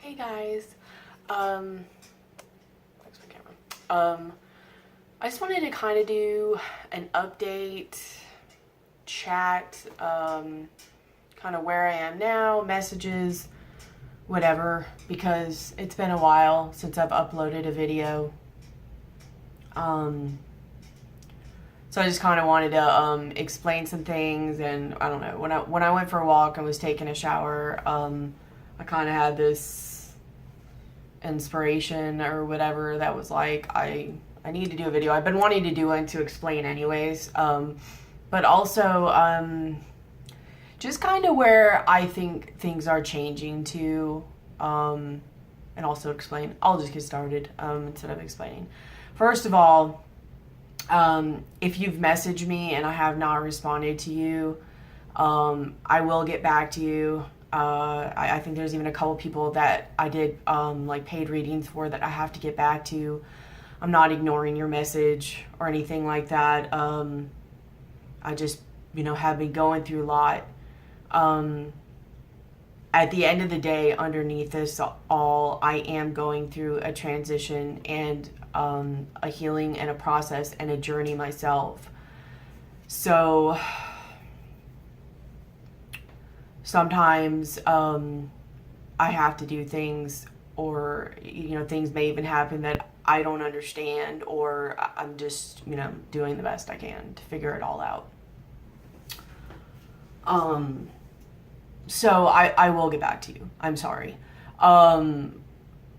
Hey guys, where's my camera? I just wanted to kind of do an update, chat, kind of where I am now, messages, whatever, because it's been a while since I've uploaded a video. So I just kind of wanted to explain some things, and I don't know, when I went for a walk and was taking a shower, I kind of had this inspiration or whatever that was like, I need to do a video. I've been wanting to do one to explain anyways, but also just kind of where I think things are changing to, and also explain. I'll just get started instead of explaining. First of all, if you've messaged me and I have not responded to you, I will get back to you. I think there's even a couple people that I did like paid readings for that I have to get back to. I'm not ignoring your message or anything like that. I just, have been going through a lot. At the end of the day, underneath this all, I am going through a transition and a healing and a process and a journey myself. So sometimes I have to do things, or things may even happen that I don't understand, or I'm just doing the best I can to figure it all out. So I will get back to you. I'm sorry.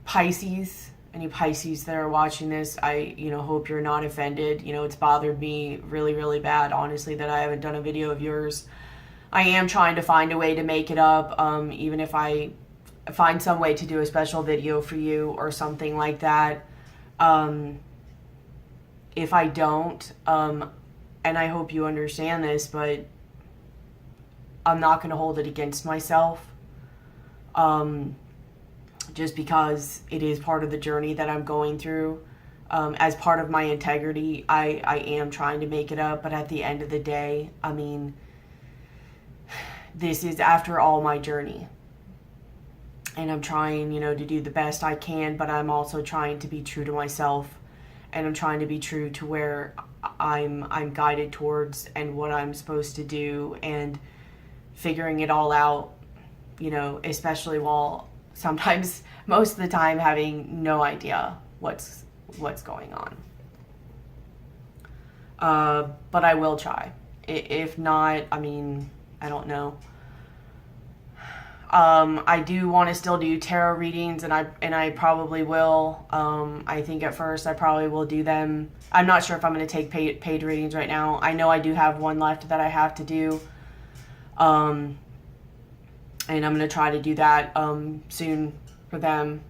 Pisces, any Pisces that are watching this, I hope you're not offended. It's bothered me really, really bad, honestly, that I haven't done a video of yours. I am trying to find a way to make it up, even if I find some way to do a special video for you or something like that. If I don't, and I hope you understand this, but I'm not going to hold it against myself, just because it is part of the journey that I'm going through. As part of my integrity, I am trying to make it up, but at the end of the day, this is, after all, my journey. And I'm trying, to do the best I can, but I'm also trying to be true to myself. And I'm trying to be true to where I'm guided towards and what I'm supposed to do, and figuring it all out, especially while sometimes, most of the time, having no idea what's going on. But I will try. If not, I don't know. I do want to still do tarot readings, and I probably will. I think at first I probably will do them. I'm not sure if I'm going to take paid readings right now. I know I do have one left that I have to do. And I'm going to try to do that soon for them.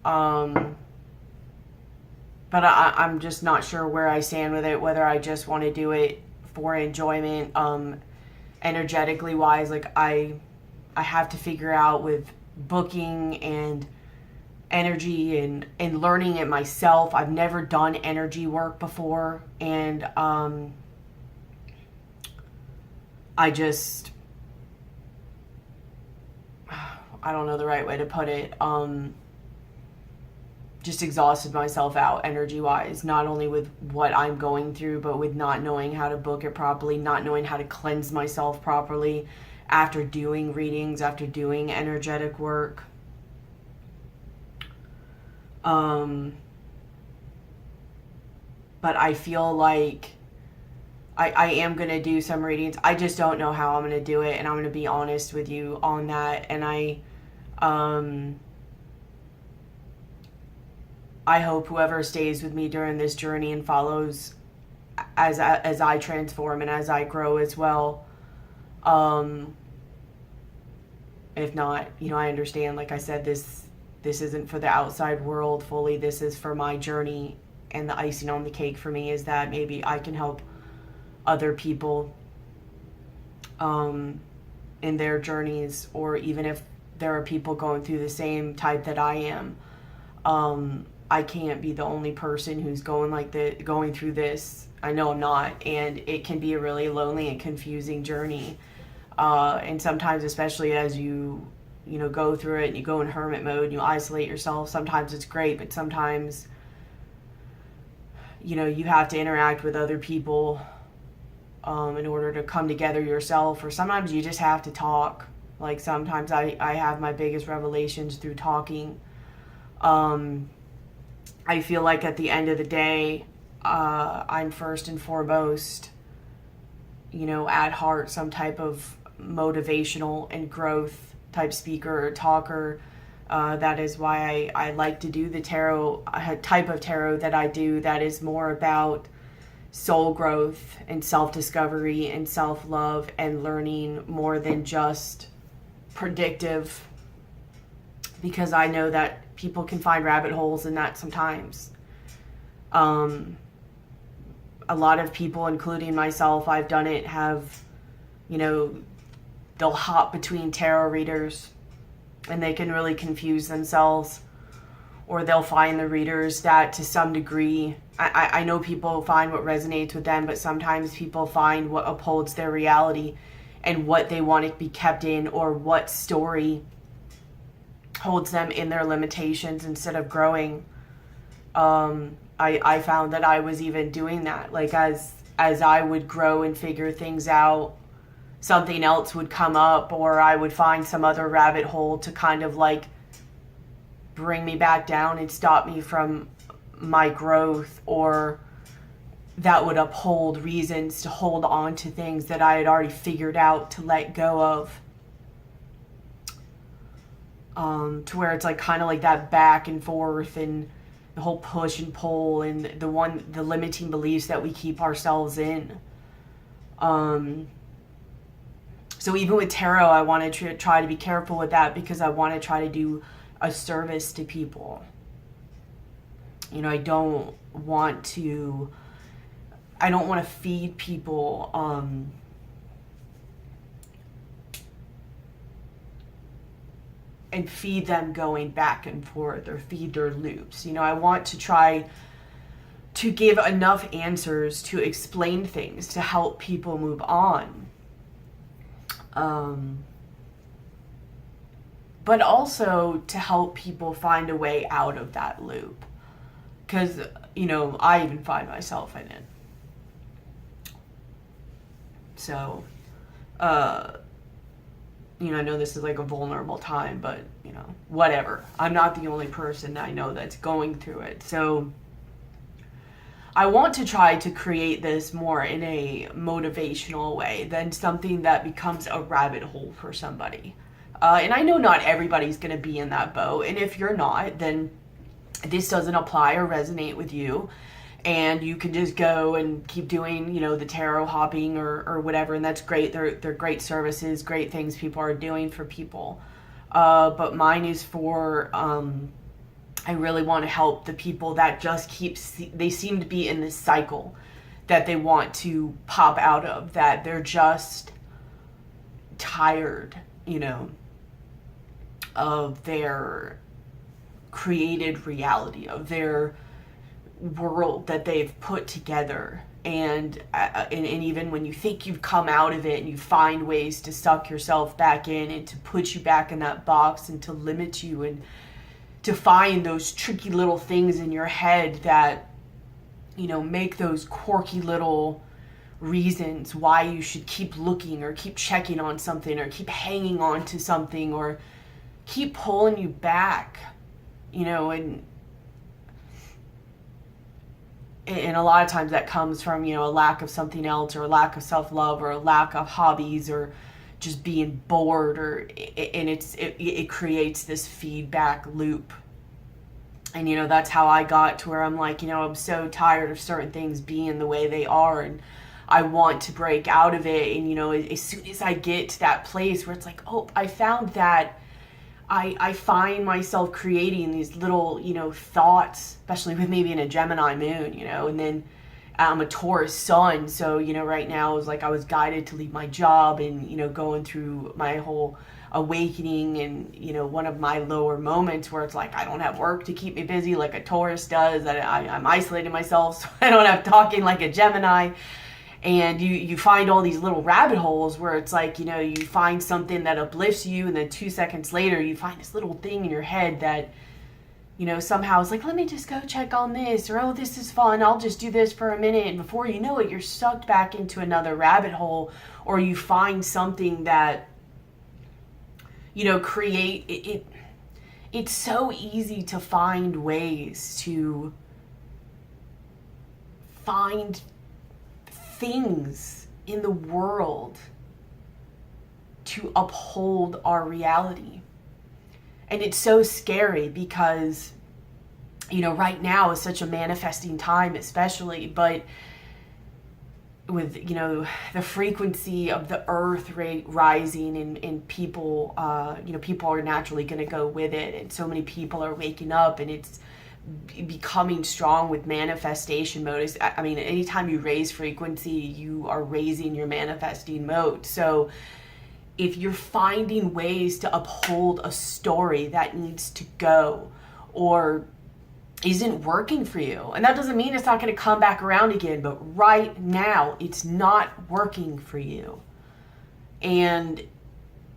But I'm just not sure where I stand with it, whether I just want to do it for enjoyment, energetically wise. Like I have to figure out with booking and energy and learning it myself. I've never done energy work before, and I don't know the right way to put it, just exhausted myself out energy-wise, not only with what I'm going through, but with not knowing how to book it properly, not knowing how to cleanse myself properly after doing readings, after doing energetic work. But I feel like I am going to do some readings. I just don't know how I'm going to do it, and I'm going to be honest with you on that. And I hope whoever stays with me during this journey and follows as I transform and as I grow as well. If not, I understand. Like I said, this isn't for the outside world fully. This is for my journey, and the icing on the cake for me is that maybe I can help other people in their journeys, or even if there are people going through the same type that I am. I can't be the only person who's going through this. I know I'm not, and it can be a really lonely and confusing journey. And sometimes, especially as you go through it and you go in hermit mode and you isolate yourself. Sometimes it's great, but sometimes, you have to interact with other people in order to come together yourself, or sometimes you just have to talk. Like sometimes I have my biggest revelations through talking. I feel like at the end of the day, I'm first and foremost, at heart, some type of motivational and growth type speaker or talker. That is why I like to do the tarot, type of tarot that I do, that is more about soul growth and self-discovery and self-love and learning more than just predictive, because I know that people can find rabbit holes in that sometimes. A lot of people, including myself, I've done it, have, they'll hop between tarot readers and they can really confuse themselves, or they'll find the readers that to some degree, I know people find what resonates with them, but sometimes people find what upholds their reality and what they want to be kept in, or what story holds them in their limitations instead of growing. I found that I was even doing that. Like as I would grow and figure things out, something else would come up, or I would find some other rabbit hole to kind of like bring me back down and stop me from my growth, or that would uphold reasons to hold on to things that I had already figured out to let go of. To where it's like kind of like that back and forth and the whole push and pull and the limiting beliefs that we keep ourselves in. So even with tarot, I want to try to be careful with that, because I want to try to do a service to people. I don't want to feed people and feed them going back and forth, or feed their loops. I want to try to give enough answers to explain things, to help people move on. But also to help people find a way out of that loop. Because, I even find myself in it. So, I know this is like a vulnerable time, but, whatever. I'm not the only person I know that's going through it. So, I want to try to create this more in a motivational way than something that becomes a rabbit hole for somebody. And I know not everybody's going to be in that boat. And if you're not, then this doesn't apply or resonate with you. And you can just go and keep doing, the tarot hopping or whatever. And that's great. They're great services, great things people are doing for people. But mine is for, I really want to help the people that just they seem to be in this cycle that they want to pop out of, that they're just tired, of their created reality, of their world that they've put together. And even when you think you've come out of it and you find ways to suck yourself back in and to put you back in that box and to limit you and to find those tricky little things in your head that, make those quirky little reasons why you should keep looking or keep checking on something or keep hanging on to something or keep pulling you back, and a lot of times that comes from, a lack of something else, or a lack of self-love, or a lack of hobbies, or just being bored, and it creates this feedback loop. And, that's how I got to where I'm like, I'm so tired of certain things being the way they are, and I want to break out of it. And, as soon as I get to that place where it's like, oh, I found that, I find myself creating these little, thoughts, especially with me being a Gemini moon, and then I'm a Taurus sun. So, right now it was like I was guided to leave my job and, going through my whole awakening and, one of my lower moments where it's like I don't have work to keep me busy like a Taurus does. I'm isolating myself so I don't have talking like a Gemini. And you find all these little rabbit holes where it's like, you know, you find something that uplifts you, and then 2 seconds later you find this little thing in your head that, you know, somehow it's like, let me just go check on this, or, oh, this is fun, I'll just do this for a minute. And before you know it, you're sucked back into another rabbit hole, or you find something that, you know, create it. It's so easy to find ways to find things in the world to uphold our reality. And it's so scary because, you know, right now is such a manifesting time, especially, but with, you know, the frequency of the earth rate rising, and people, you know, people are naturally going to go with it. And so many people are waking up, and it's becoming strong with manifestation mode. I mean, anytime you raise frequency, you are raising your manifesting mode. So if you're finding ways to uphold a story that needs to go or isn't working for you, and that doesn't mean it's not going to come back around again, but right now it's not working for you. And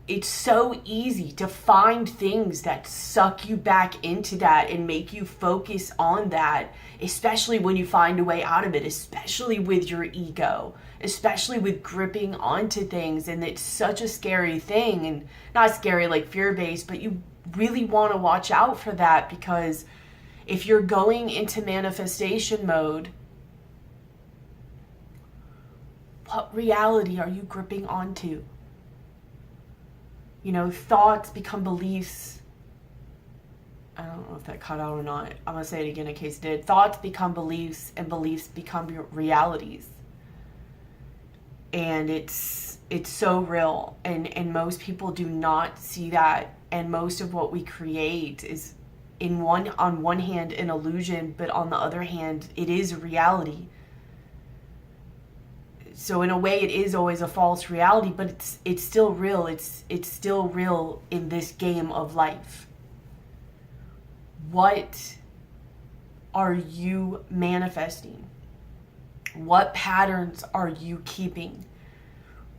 it's so easy to find things that suck you back into that and make you focus on that, especially when you find a way out of it, especially with your ego, especially with gripping onto things. And it's such a scary thing, and not scary like fear-based, but you really want to watch out for that, because if you're going into manifestation mode, what reality are you gripping onto? You know, thoughts become beliefs. I don't know if that cut out or not. I'm going to say it again in case it did. Thoughts become beliefs, and beliefs become realities. And it's so real. And most people do not see that. And most of what we create is, on one hand, an illusion, but on the other hand, it is reality. So in a way, it is always a false reality, but it's still real. It's still real in this game of life. What are you manifesting? What patterns are you keeping?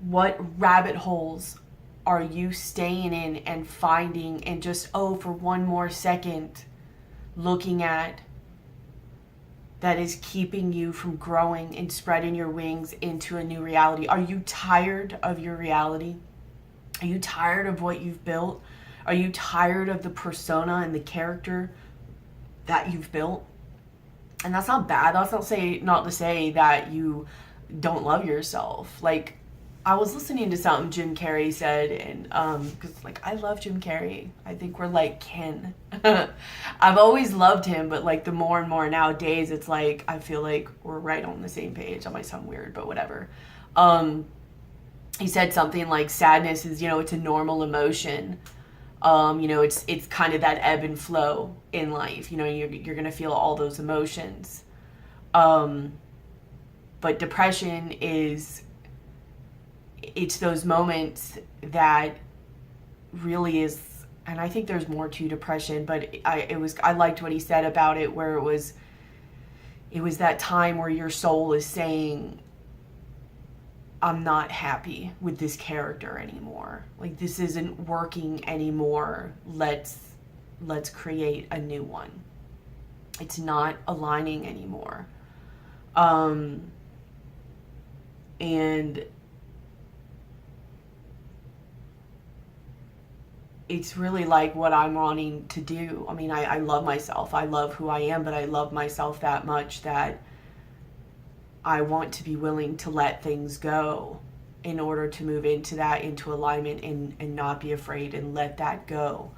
What rabbit holes are you staying in and finding and just, for one more second looking at, that is keeping you from growing and spreading your wings into a new reality? Are you tired of your reality? Are you tired of what you've built? Are you tired of the persona and the character that you've built? And that's not bad. That's not to say that you don't love yourself. Like, I was listening to something Jim Carrey said, and because, like, I love Jim Carrey. I think we're like kin. I've always loved him, but like the more and more nowadays, it's like I feel like we're right on the same page. That might sound weird, but whatever. He said something like, sadness is, it's a normal emotion. It's kind of that ebb and flow in life. You're gonna feel all those emotions. But depression it's those moments that really is, and I think there's more to depression, but I liked what he said about it, where it was that time where your soul is saying, I'm not happy with this character anymore. Like, this isn't working anymore. Let's create a new one. It's not aligning anymore. And it's really like what I'm wanting to do. I mean, I love myself. I love who I am, but I love myself that much that I want to be willing to let things go in order to move into alignment and not be afraid and let that go.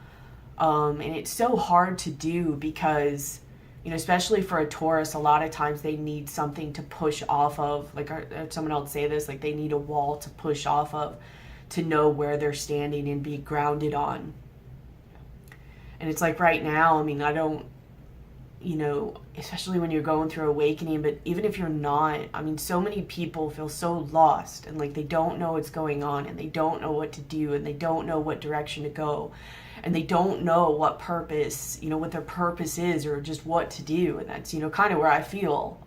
And it's so hard to do because, especially for a Taurus, a lot of times they need something to push off of. Like, I heard someone else say this, like they need a wall to push off of to know where they're standing and be grounded on. And it's like right now, I mean, I don't, especially when you're going through awakening, but even if you're not, I mean, so many people feel so lost and like they don't know what's going on and they don't know what to do and they don't know what direction to go and they don't know what purpose, what their purpose is or just what to do. And that's, kind of where I feel.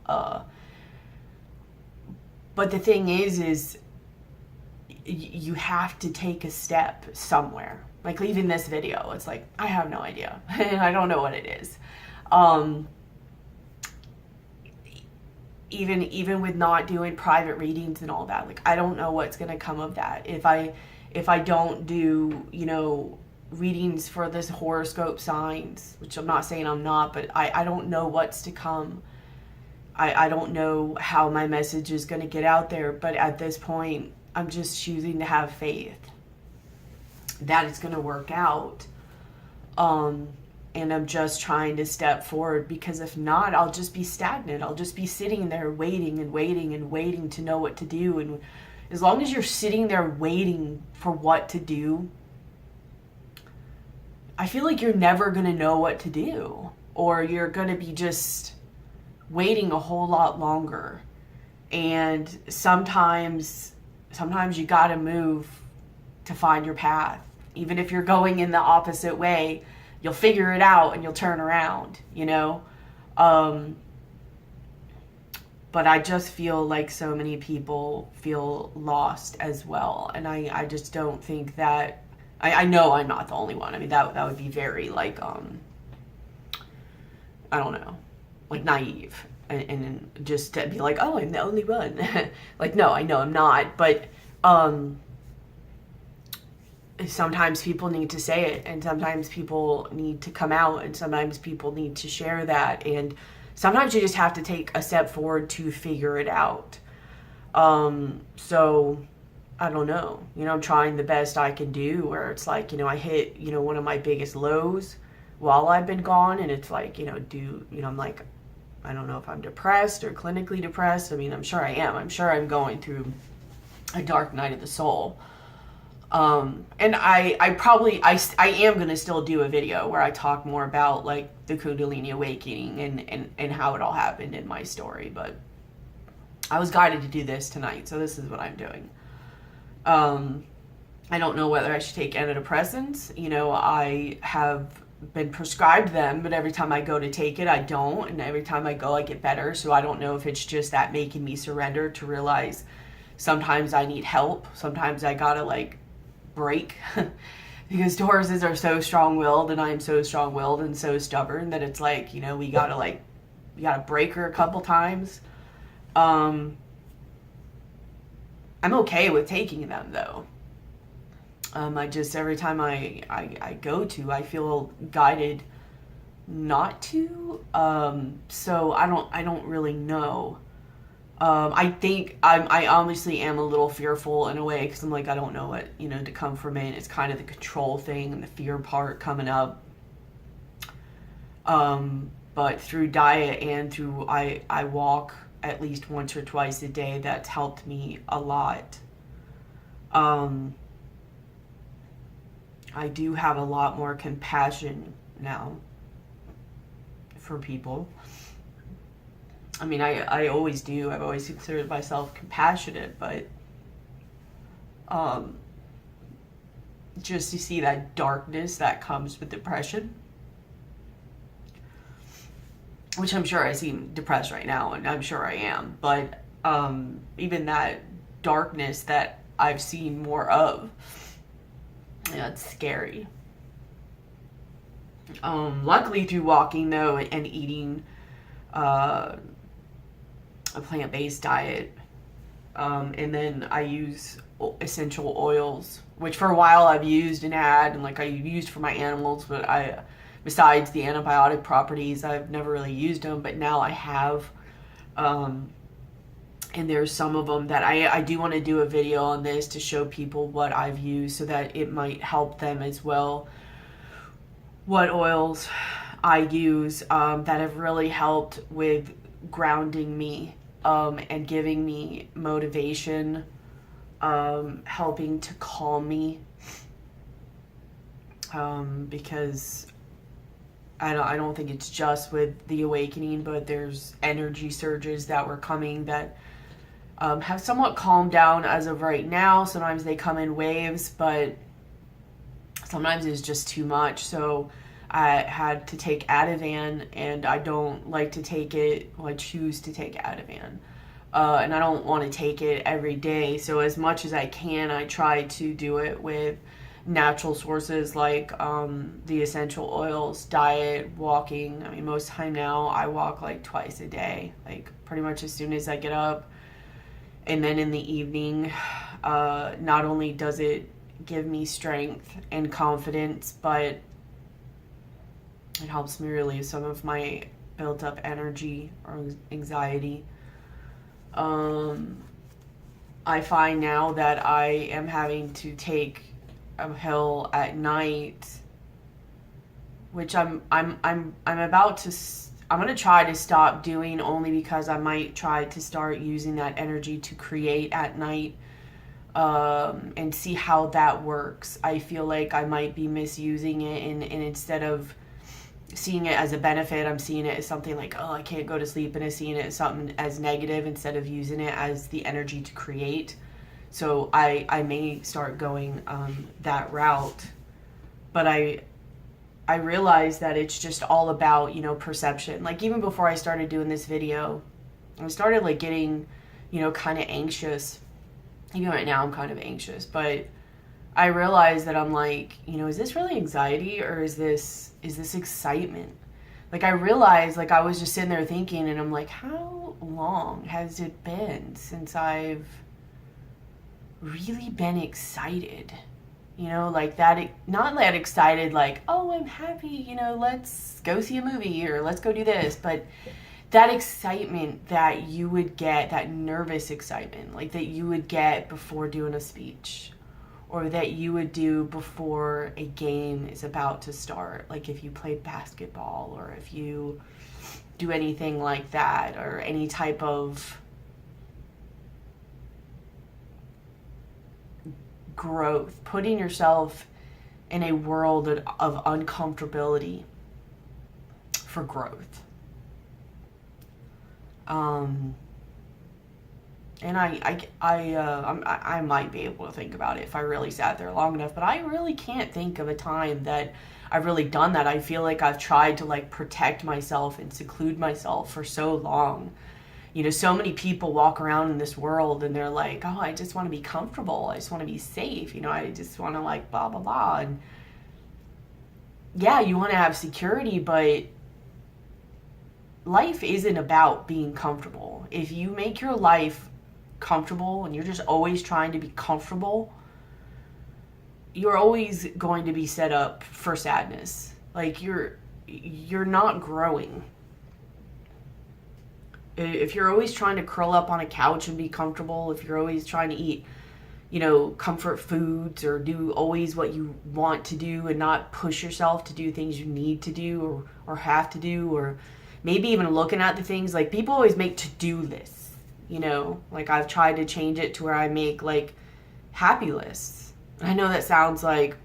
But the thing is you have to take a step somewhere. Like leaving this video, it's like, I have no idea. I don't know what it is. Even with not doing private readings and all that, like I don't know what's going to come of that. If I don't do, you know, readings for this horoscope signs, which I'm not saying I'm not, but I don't know what's to come. I don't know how my message is going to get out there, but at this point, I'm just choosing to have faith that it's going to work out. And I'm just trying to step forward, because if not, I'll just be stagnant. I'll just be sitting there waiting and waiting and waiting to know what to do. And as long as you're sitting there waiting for what to do, I feel like you're never going to know what to do, or you're going to be just waiting a whole lot longer. And sometimes you got to move to find your path. Even if you're going in the opposite way, you'll figure it out and you'll turn around, you know? But I just feel like so many people feel lost as well. And I just don't think that, I know I'm not the only one. I mean, that would be very like, I don't know, like naive. And just to be like, oh, I'm the only one. Like, no, I know I'm not. But sometimes people need to say it, and sometimes people need to come out, and sometimes people need to share that, and sometimes you just have to take a step forward to figure it out. So I don't know, you know, I'm trying the best I can do, where it's like, you know, I hit, you know, one of my biggest lows while I've been gone, and it's like, you know, I'm like, I don't know if I'm depressed or clinically depressed. I mean, I'm sure I am. I'm sure I'm going through a dark night of the soul. And I am going to still do a video where I talk more about like the Kundalini awakening and how it all happened in my story. But I was guided to do this tonight, so this is what I'm doing. I don't know whether I should take antidepressants. You know, I have been prescribed them, but every time I go to take it, I don't. And every time I go, I get better. So I don't know if it's just that making me surrender to realize sometimes I need help. Sometimes I gotta like break because Tauruses are so strong-willed, and I'm so strong-willed and so stubborn that it's like, you know, we gotta break her a couple times. I'm okay with taking them though. I just, every time I go to, I feel guided not to. So I don't really know. I think I honestly am a little fearful in a way, because I'm like, I don't know what, you know, to come from it. It's kind of the control thing and the fear part coming up. But through diet and through, I walk at least once or twice a day. That's helped me a lot. I do have a lot more compassion now for people. I mean, I always do. I've always considered myself compassionate, but just to see that darkness that comes with depression, which I'm sure I seem depressed right now, and I'm sure I am, but even that darkness that I've seen more of, yeah, it's scary. Luckily through walking though and eating a plant-based diet, and then I use essential oils, which for a while I've used and had, and like I used for my animals, but besides the antibiotic properties, I've never really used them, but now I have. And there's some of them that I do want to do a video on this to show people what I've used, so that it might help them as well. What oils I use that have really helped with grounding me and giving me motivation, helping to calm me, because I don't think it's just with the awakening, but there's energy surges that were coming that have somewhat calmed down as of right now. Sometimes they come in waves, but sometimes it's just too much. So I had to take Ativan, and I don't like to take it. Well, I choose to take Ativan and I don't want to take it every day. So as much as I can, I try to do it with natural sources like the essential oils, diet, walking. I mean, most time now I walk like twice a day, like pretty much as soon as I get up. And then in the evening, not only does it give me strength and confidence, but it helps me relieve some of my built up energy or anxiety. I find now that I am having to take a pill at night, which I'm about to. I'm gonna try to stop doing, only because I might try to start using that energy to create at night, and see how that works. I feel like I might be misusing it, and instead of seeing it as a benefit, I'm seeing it as something like, oh, I can't go to sleep, and I'm seeing it as something as negative instead of using it as the energy to create. So I may start going that route, but I realized that it's just all about, perception. Like, even before I started doing this video, I started like getting, kind of anxious. Even right now I'm kind of anxious, but I realized that I'm like, is this really anxiety, or is this excitement? Like, I realized, like, I was just sitting there thinking, and I'm like, how long has it been since I've really been excited? Like that, not that excited, like, oh, I'm happy, let's go see a movie or let's go do this, but that excitement that you would get, that nervous excitement, like that you would get before doing a speech, or that you would do before a game is about to start, like if you play basketball, or if you do anything like that, or any type of growth, putting yourself in a world of uncomfortability for growth. And I might be able to think about it if I really sat there long enough, but I really can't think of a time that I've really done that. I feel like I've tried to like protect myself and seclude myself for so long. So many people walk around in this world and they're like, oh, I just want to be comfortable. I just want to be safe. I just want to like blah, blah, blah. And yeah, you want to have security, but life isn't about being comfortable. If you make your life comfortable and you're just always trying to be comfortable, you're always going to be set up for sadness. Like you're not growing. If you're always trying to curl up on a couch and be comfortable, if you're always trying to eat, comfort foods, or do always what you want to do and not push yourself to do things you need to do or have to do, or maybe even looking at the things, like people always make to-do lists, like I've tried to change it to where I make like happy lists. I know that sounds like,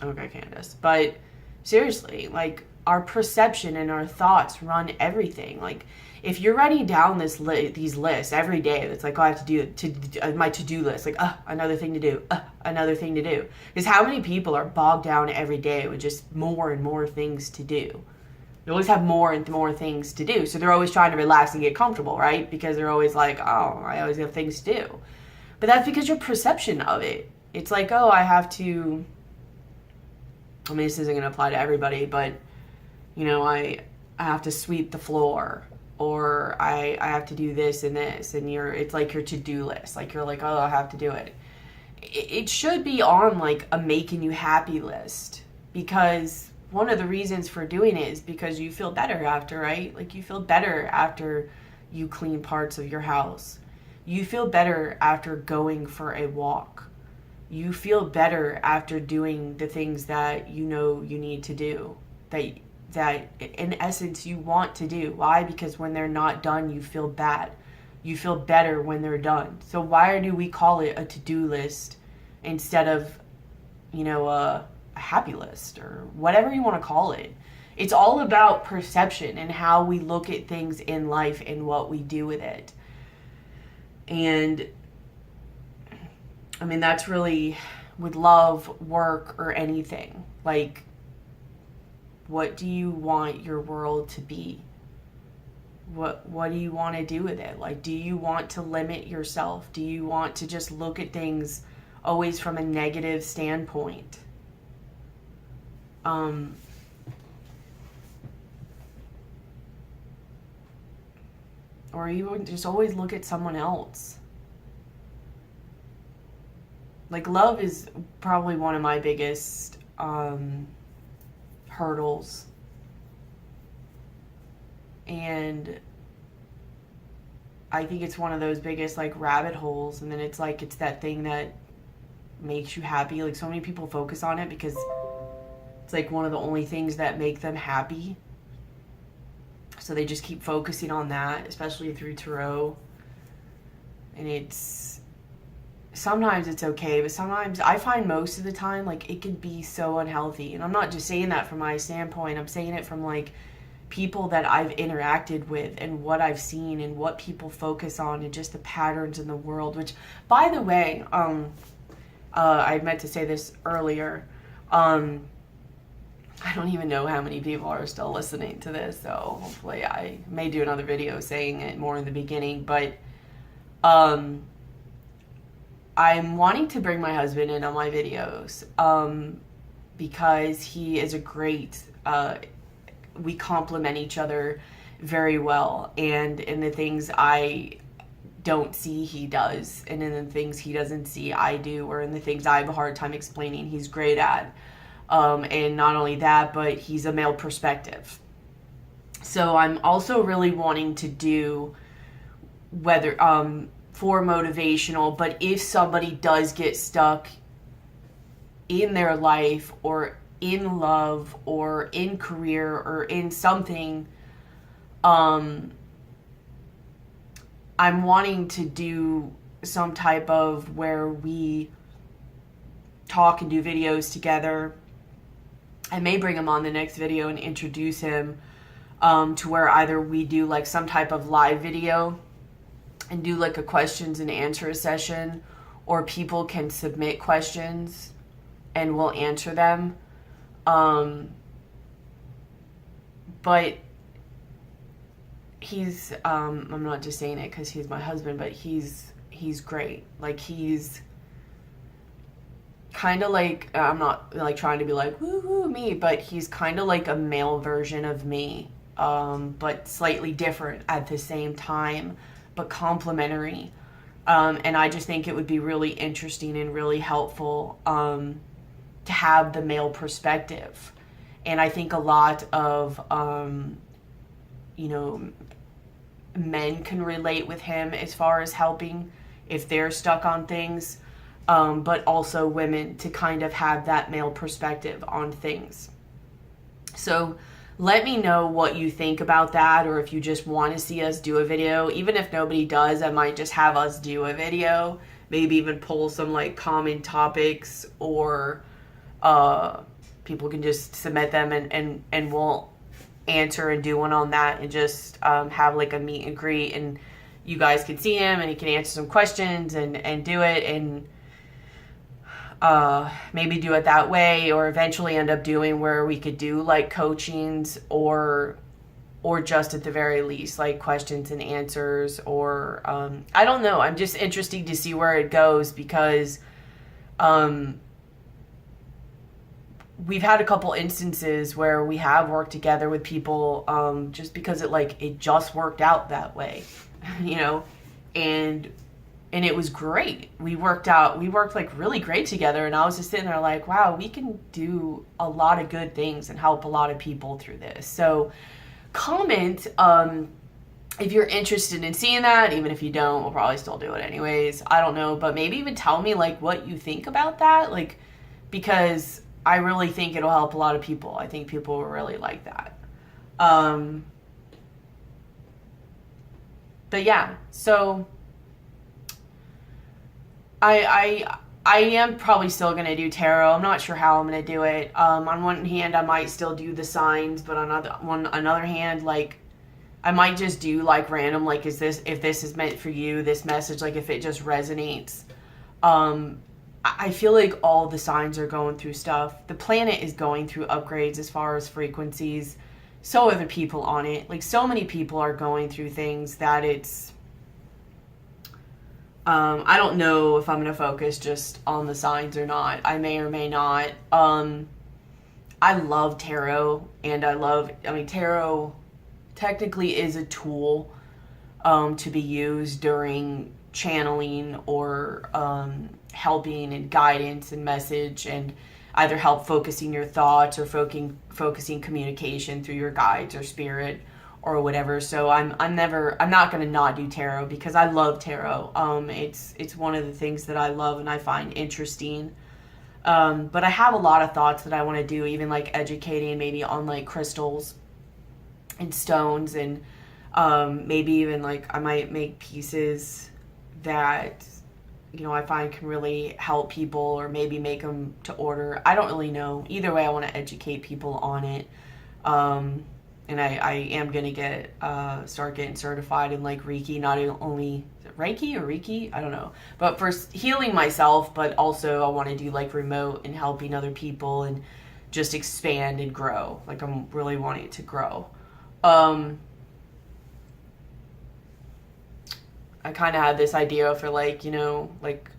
okay, Candace, but seriously, like our perception and our thoughts run everything. Like if you're writing down these lists every day, it's like, oh, I have to do my to-do list, like, another thing to do, another thing to do. Because how many people are bogged down every day with just more and more things to do? They always have more and more things to do. So they're always trying to relax and get comfortable, right? Because they're always like, oh, I always have things to do. But that's because your perception of it. It's like, oh, I have to, I mean, this isn't going to apply to everybody, but, I have to sweep the floor, or I have to do this and this, and it's like your to-do list. Like you're like, oh, I have to do it. It should be on like a making you happy list, because one of the reasons for doing it is because you feel better after, right? Like you feel better after you clean parts of your house. You feel better after going for a walk. You feel better after doing the things that you need to do, that in essence you want to do. Why? Because when they're not done, you feel bad. You feel better when they're done. So why do we call it a to-do list instead of, a happy list, or whatever you want to call it? It's all about perception and how we look at things in life and what we do with it. And I mean, that's really with love, work, or anything. Like, what do you want your world to be? What do you want to do with it? Like, do you want to limit yourself? Do you want to just look at things always from a negative standpoint? Or you just always look at someone else. Like, love is probably one of my biggest hurdles. And I think it's one of those biggest, like, rabbit holes. And then it's like, it's that thing that makes you happy. Like, so many people focus on it because it's like one of the only things that make them happy. So they just keep focusing on that, especially through tarot. And sometimes it's okay, but sometimes I find most of the time, like, it can be so unhealthy. And I'm not just saying that from my standpoint. I'm saying it from, like, people that I've interacted with and what I've seen and what people focus on and just the patterns in the world. Which, by the way, I meant to say this earlier. I don't even know how many people are still listening to this, so hopefully I may do another video saying it more in the beginning. But I'm wanting to bring my husband in on my videos because he is a great, we complement each other very well. And in the things I don't see, he does. And in the things he doesn't see, I do. Or in the things I have a hard time explaining, he's great at. And not only that, but he's a male perspective. So I'm also really wanting to do whether for motivational, but if somebody does get stuck in their life or in love or in career or in something, I'm wanting to do some type of where we talk and do videos together. I may bring him on the next video and introduce him to where either we do like some type of live video and do like a questions and answers session, or people can submit questions and we'll answer them. But he's, I'm not just saying it because he's my husband, but he's great. Like, he's kind of like, I'm not like trying to be like woo me, but he's kind of like a male version of me, but slightly different at the same time, but complementary. And I just think it would be really interesting and really helpful to have the male perspective. And I think a lot of men can relate with him as far as helping if they're stuck on things. But also women to kind of have that male perspective on things. So let me know what you think about that, or if you just want to see us do a video. Even if nobody does, I might just have us do a video, maybe even pull some like common topics, or people can just submit them and we'll answer and do one on that, and just have like a meet and greet, and you guys can see him and he can answer some questions and do it, and maybe do it that way, or eventually end up doing where we could do like coachings, or just at the very least like questions and answers, or I don't know. I'm just interested to see where it goes, because we've had a couple instances where we have worked together with people just because it just worked out that way, and it was great. We worked like really great together, and I was just sitting there like, wow, we can do a lot of good things and help a lot of people through this. So comment if you're interested in seeing that. Even if you don't, we'll probably still do it anyways. I don't know, but maybe even tell me like what you think about that, like, because I really think it'll help a lot of people. I think people will really like that. But yeah, so I am probably still going to do tarot. I'm not sure how I'm going to do it. On one hand, I might still do the signs, but on another hand, like, I might just do like random, like, if this is meant for you, this message, like if it just resonates. I feel like all the signs are going through stuff. The planet is going through upgrades as far as frequencies. so other people on it. Like, so many people are going through things that it's, I don't know if I'm going to focus just on the signs or not. I may or may not. I love tarot, and tarot technically is a tool to be used during channeling or helping and guidance and message, and either help focusing your thoughts or focusing communication through your guides or spirit or whatever. So I'm not going to not do tarot, because I love tarot. It's one of the things that I love and I find interesting. But I have a lot of thoughts that I want to do, even like educating maybe on like crystals and stones, and maybe even like I might make pieces that, you know, I find can really help people, or maybe make them to order. I don't really know. Either way, I want to educate people on it. And I am going to start getting certified in like Reiki, not only Reiki or Reiki, I don't know, but for healing myself, but also I want to do like remote and helping other people and just expand and grow. Like, I'm really wanting it to grow. I kind of had this idea for like, you know, like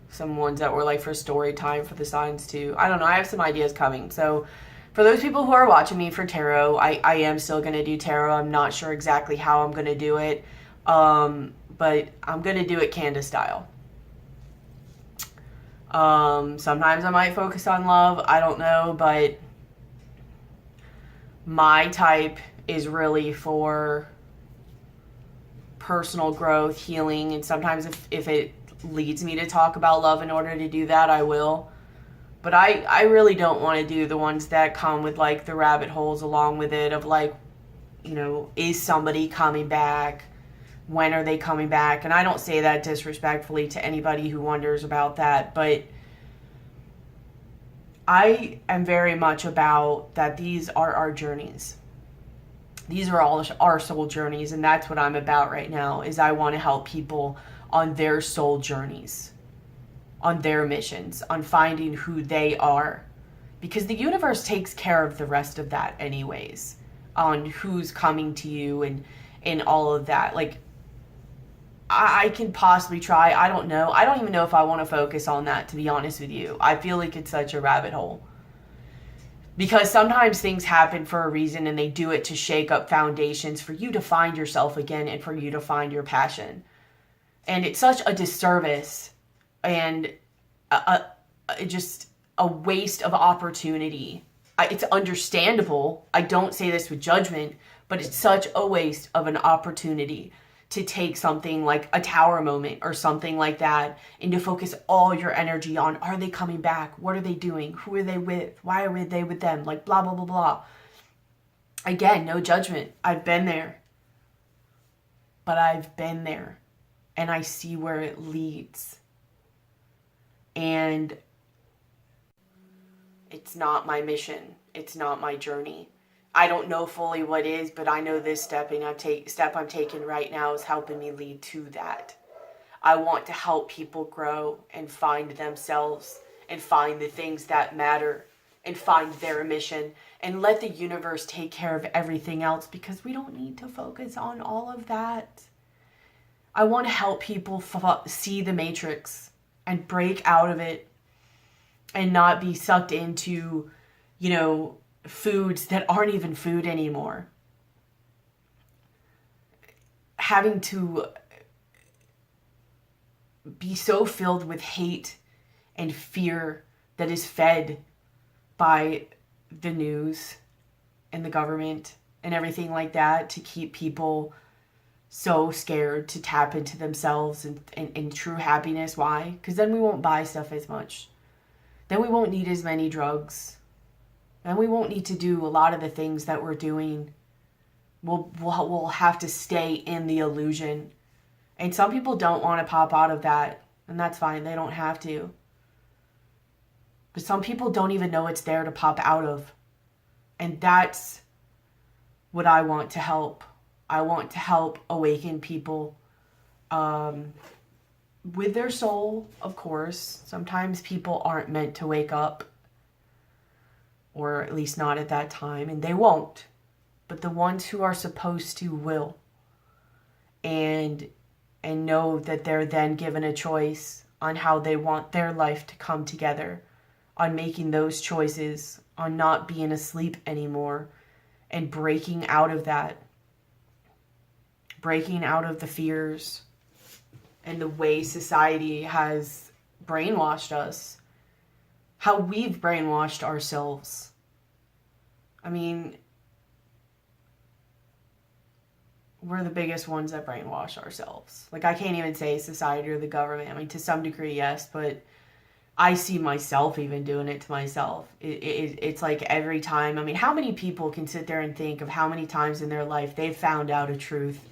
some ones that were like for story time for the signs too. I don't know. I have some ideas coming. So for those people who are watching me for tarot, I am still going to do tarot. I'm not sure exactly how I'm going to do it. But I'm going to do it Candace style. Sometimes I might focus on love. I don't know, but my type is really for personal growth, healing, and sometimes if it leads me to talk about love in order to do that, I will. But I really don't want to do the ones that come with like the rabbit holes along with it of like, you know, is somebody coming back? When are they coming back? And I don't say that disrespectfully to anybody who wonders about that, but I am very much about that these are our journeys. These are all our soul journeys, and that's what I'm about right now, is I want to help people on their soul journeys, on their missions, on finding who they are. Because the universe takes care of the rest of that anyways, on who's coming to you and all of that. Like, I can possibly try. I don't know. I don't even know if I want to focus on that, to be honest with you. I feel like it's such a rabbit hole. Because sometimes things happen for a reason, and they do it to shake up foundations for you to find yourself again and for you to find your passion. And it's such a disservice and just a waste of opportunity. It's understandable. I don't say this with judgment, but it's such a waste of an opportunity to take something like a tower moment or something like that and to focus all your energy on, are they coming back? What are they doing? Who are they with? Why are they with them? Like, blah, blah, blah, blah. Again, no judgment. I've been there. But I've been there. And I see where it leads. And it's not my mission. It's not my journey. I don't know fully what is, but I know this step I'm taking right now is helping me lead to that. I want to help people grow and find themselves and find the things that matter and find their mission and let the universe take care of everything else, because we don't need to focus on all of that. I want to help people see the matrix and break out of it and not be sucked into, you know, foods that aren't even food anymore. Having to be so filled with hate and fear that is fed by the news and the government and everything like that to keep people so scared to tap into themselves and true happiness. Why? Because then we won't buy stuff as much. Then we won't need as many drugs. And we won't need to do a lot of the things that we're doing. We'll have to stay in the illusion. And some people don't want to pop out of that. And that's fine. They don't have to. But some people don't even know it's there to pop out of. And that's what I want to help. I want to help awaken people with their soul, of course. Sometimes people aren't meant to wake up. Or at least not at that time, and they won't. but the ones who are supposed to will. And know that they're then given a choice on how they want their life to come together, on making those choices, on not being asleep anymore, and breaking out of that, breaking out of the fears and the way society has brainwashed us, how we've brainwashed ourselves. I mean, we're the biggest ones that brainwash ourselves. Like, I can't even say society or the government. I mean, to some degree, yes, but I see myself even doing it to myself. It's like every time. I mean, how many people can sit there and think of how many times in their life they've found out a truth?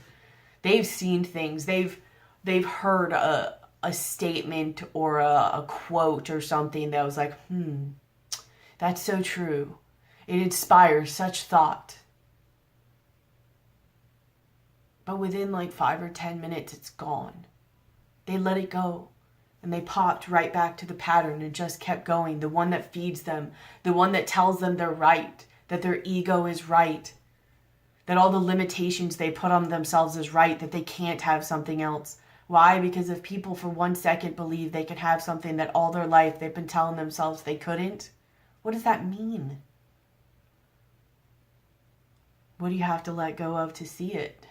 They've seen things. They've heard a statement or a quote or something that was like, that's so true. It inspires such thought. But within like 5 or 10 minutes, it's gone. They let it go. And they popped right back to the pattern and just kept going. The one that feeds them. The one that tells them they're right. That their ego is right. That all the limitations they put on themselves is right. That they can't have something else. Why? Because if people for 1 second believe they can have something that all their life they've been telling themselves they couldn't, what does that mean? What do you have to let go of to see it?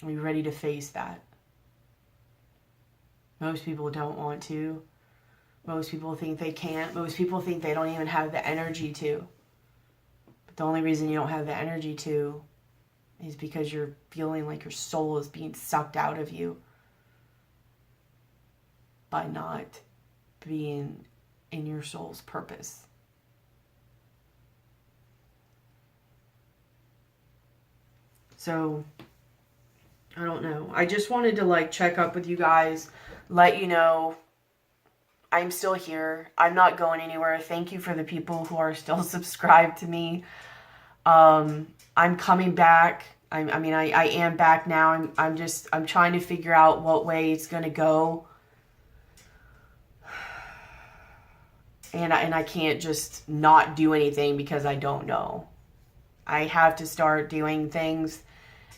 Are you ready to face that? Most people don't want to. Most people think they can't. Most people think they don't even have the energy to. But the only reason you don't have the energy to is because you're feeling like your soul is being sucked out of you by not being in your soul's purpose. So, I don't know. I just wanted to like check up with you guys, let you know I'm still here. I'm not going anywhere. Thank you for the people who are still subscribed to me. I'm coming back. I am back now. I'm trying to figure out what way it's going to go. And I can't just not do anything because I don't know. I have to start doing things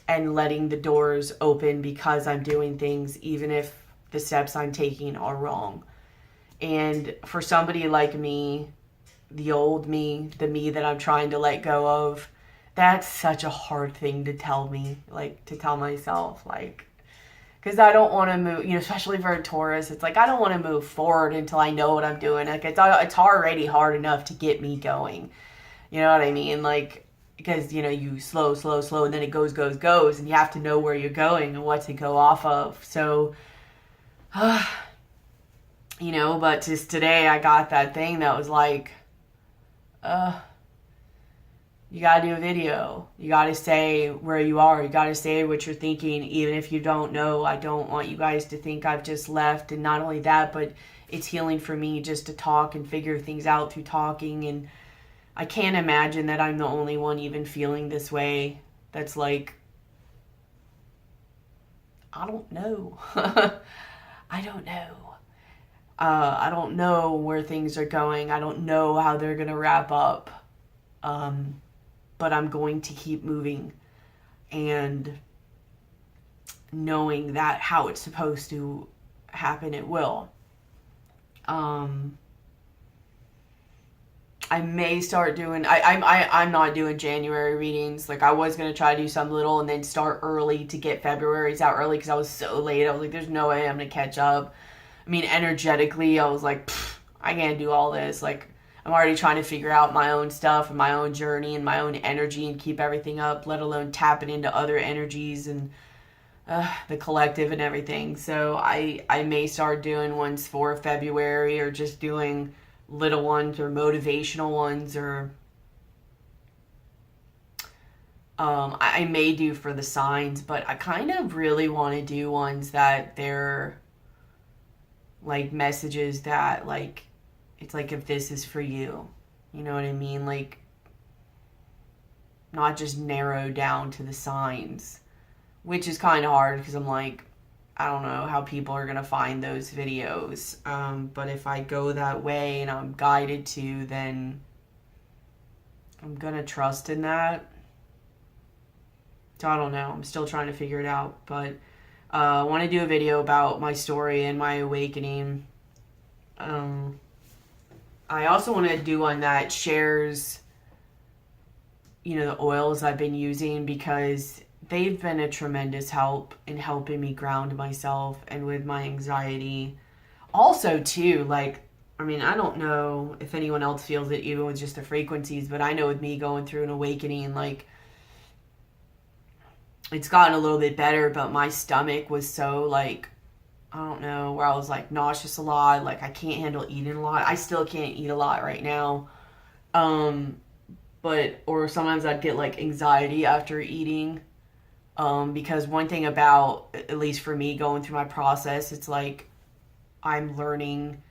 and letting the doors open because I'm doing things, even if the steps I'm taking are wrong. And for somebody like me, the old me, the me that I'm trying to let go of, that's such a hard thing to tell me, like to tell myself, like, because I don't want to move, especially for a Taurus, it's like, I don't want to move forward until I know what I'm doing. Like, it's already hard enough to get me going. You know what I mean? Like, because, you slow, and then it goes, and you have to know where you're going and what to go off of. So, but just today I got that thing that was like, you gotta do a video. You gotta say where you are. You gotta say what you're thinking, even if you don't know. I don't want you guys to think I've just left. And not only that, but it's healing for me just to talk and figure things out through talking. And I can't imagine that I'm the only one even feeling this way. That's like, I don't know. I don't know. I don't know where things are going. I don't know how they're going to wrap up. But I'm going to keep moving and knowing that how it's supposed to happen, it will. I may start doing, I'm not doing January readings. Like, I was going to try to do some little and then start early to get February's out early because I was so late. I was like, there's no way I'm going to catch up. I mean, energetically, I was like, I can't do all this. Like, I'm already trying to figure out my own stuff and my own journey and my own energy and keep everything up, let alone tapping into other energies and the collective and everything. So I may start doing ones for February or just doing little ones or motivational ones, or I may do for the signs, but I kind of really want to do ones that they're like messages that like, it's like, if this is for you, you know what I mean? Like, not just narrowed down to the signs, which is kind of hard because I'm like, I don't know how people are going to find those videos. But if I go that way and I'm guided to, then I'm gonna trust in that. So I don't know. I'm still trying to figure it out. But I want to do a video about my story and my awakening. I also want to do one that shares, the oils I've been using, because they've been a tremendous help in helping me ground myself and with my anxiety. Also, too, like, I don't know if anyone else feels it even with just the frequencies, but I know with me going through an awakening, like, it's gotten a little bit better, but my stomach was so, like, I don't know, where I was, like, nauseous a lot. Like, I can't handle eating a lot. I still can't eat a lot right now. Or sometimes I'd get, like, anxiety after eating. Because one thing about, at least for me, going through my process, it's like, I'm learning,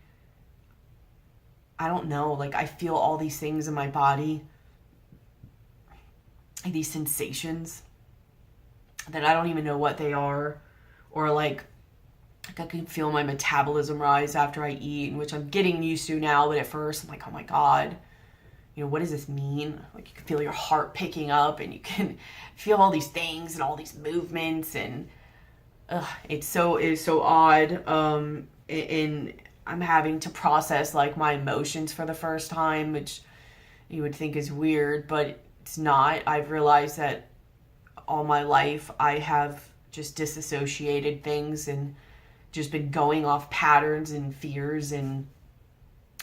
I don't know, like, I feel all these things in my body, like these sensations that I don't even know what they are, or like I can feel my metabolism rise after I eat, which I'm getting used to now, but at first I'm like, oh my God, what does this mean? Like, you can feel your heart picking up, and you can feel all these things and all these movements, and it's so odd. And I'm having to process, like, my emotions for the first time, which you would think is weird, but it's not. I've realized that all my life I have just disassociated things and just been going off patterns and fears, and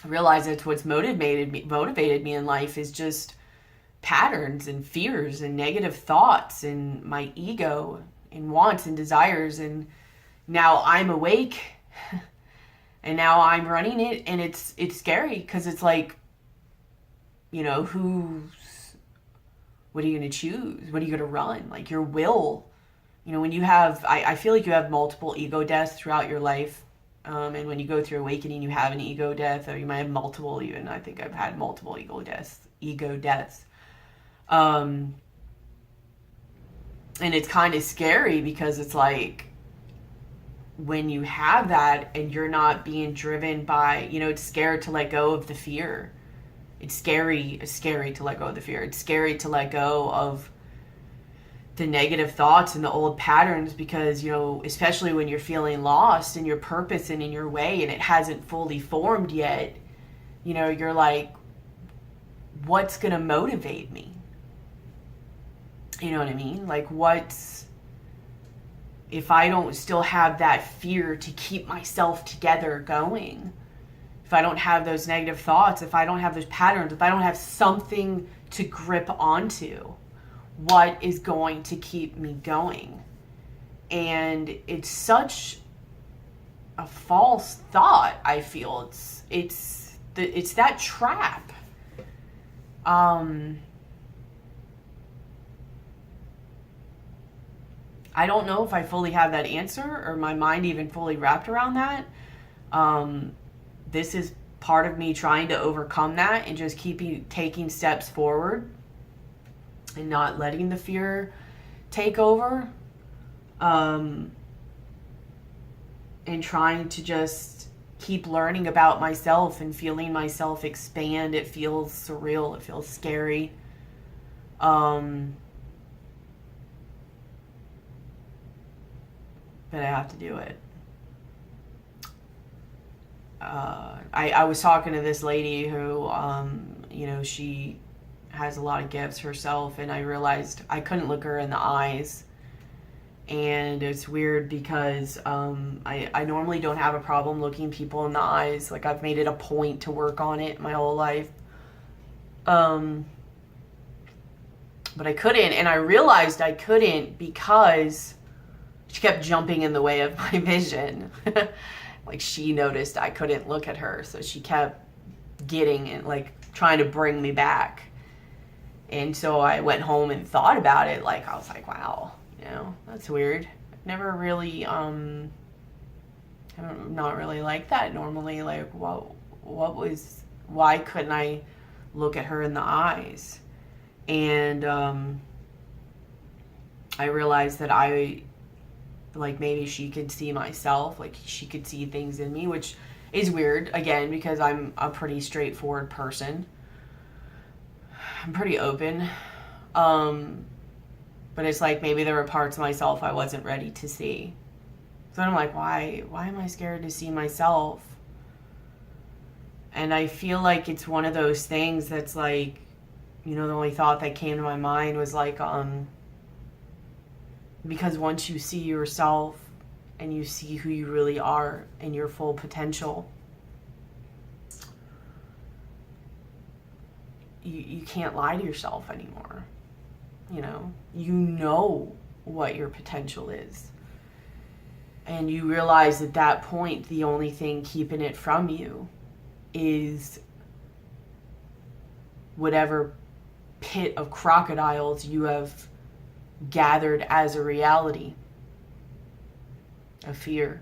I realize that's what's motivated me in life, is just patterns and fears and negative thoughts and my ego and wants and desires. And now I'm awake and now I'm running it, and it's scary, because it's like, what are you going to choose? What are you going to run? Like, your will. When you have, I feel like you have multiple ego deaths throughout your life. And when you go through awakening, you have an ego death, or you might have multiple even. I think I've had multiple ego deaths. And it's kind of scary, because it's like, when you have that and you're not being driven by, it's scary to let go of the fear. It's scary to let go of the fear. It's scary to let go of the negative thoughts and the old patterns, because, especially when you're feeling lost in your purpose and in your way, and it hasn't fully formed yet, you're like, what's going to motivate me? You know what I mean? Like, if I don't still have that fear to keep myself together going, if I don't have those negative thoughts, if I don't have those patterns, if I don't have something to grip onto, what is going to keep me going? And it's such a false thought, I feel. It's that trap. I don't know if I fully have that answer, or my mind even fully wrapped around that. This is part of me trying to overcome that and just taking steps forward and not letting the fear take over. And trying to just keep learning about myself and feeling myself expand. It feels surreal. It feels scary. But I have to do it. I was talking to this lady who, she has a lot of gifts herself, and I realized I couldn't look her in the eyes. And it's weird, because I normally don't have a problem looking people in the eyes. Like, I've made it a point to work on it my whole life. But I couldn't, and I realized I couldn't because she kept jumping in the way of my vision. Like, she noticed I couldn't look at her, so she kept getting and, like, trying to bring me back. And so I went home and thought about it. Like, I was like, wow, that's weird. I've never really, I'm not really like that normally. Like, why couldn't I look at her in the eyes? And I realized that maybe she could see myself, like, she could see things in me, which is weird, again, because I'm a pretty straightforward person. I'm pretty open. But it's like maybe there were parts of myself I wasn't ready to see. So I'm like, why am I scared to see myself? And I feel like it's one of those things that's like, the only thought that came to my mind was like, because once you see yourself and you see who you really are and your full potential, you can't lie to yourself anymore. You know what your potential is. And you realize at that point, the only thing keeping it from you is whatever pit of crocodiles you have gathered as a reality, a fear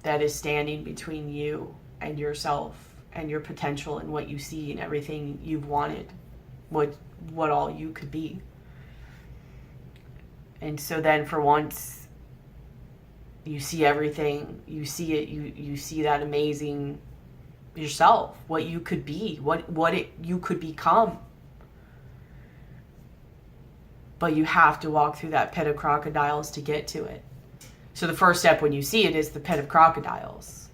that is standing between you and yourself and your potential and what you see and everything you've wanted, what all you could be. And so then for once you see everything, you see it, you see that amazing yourself, what you could be, you could become. But you have to walk through that pit of crocodiles to get to it. So the first step when you see it is the pit of crocodiles.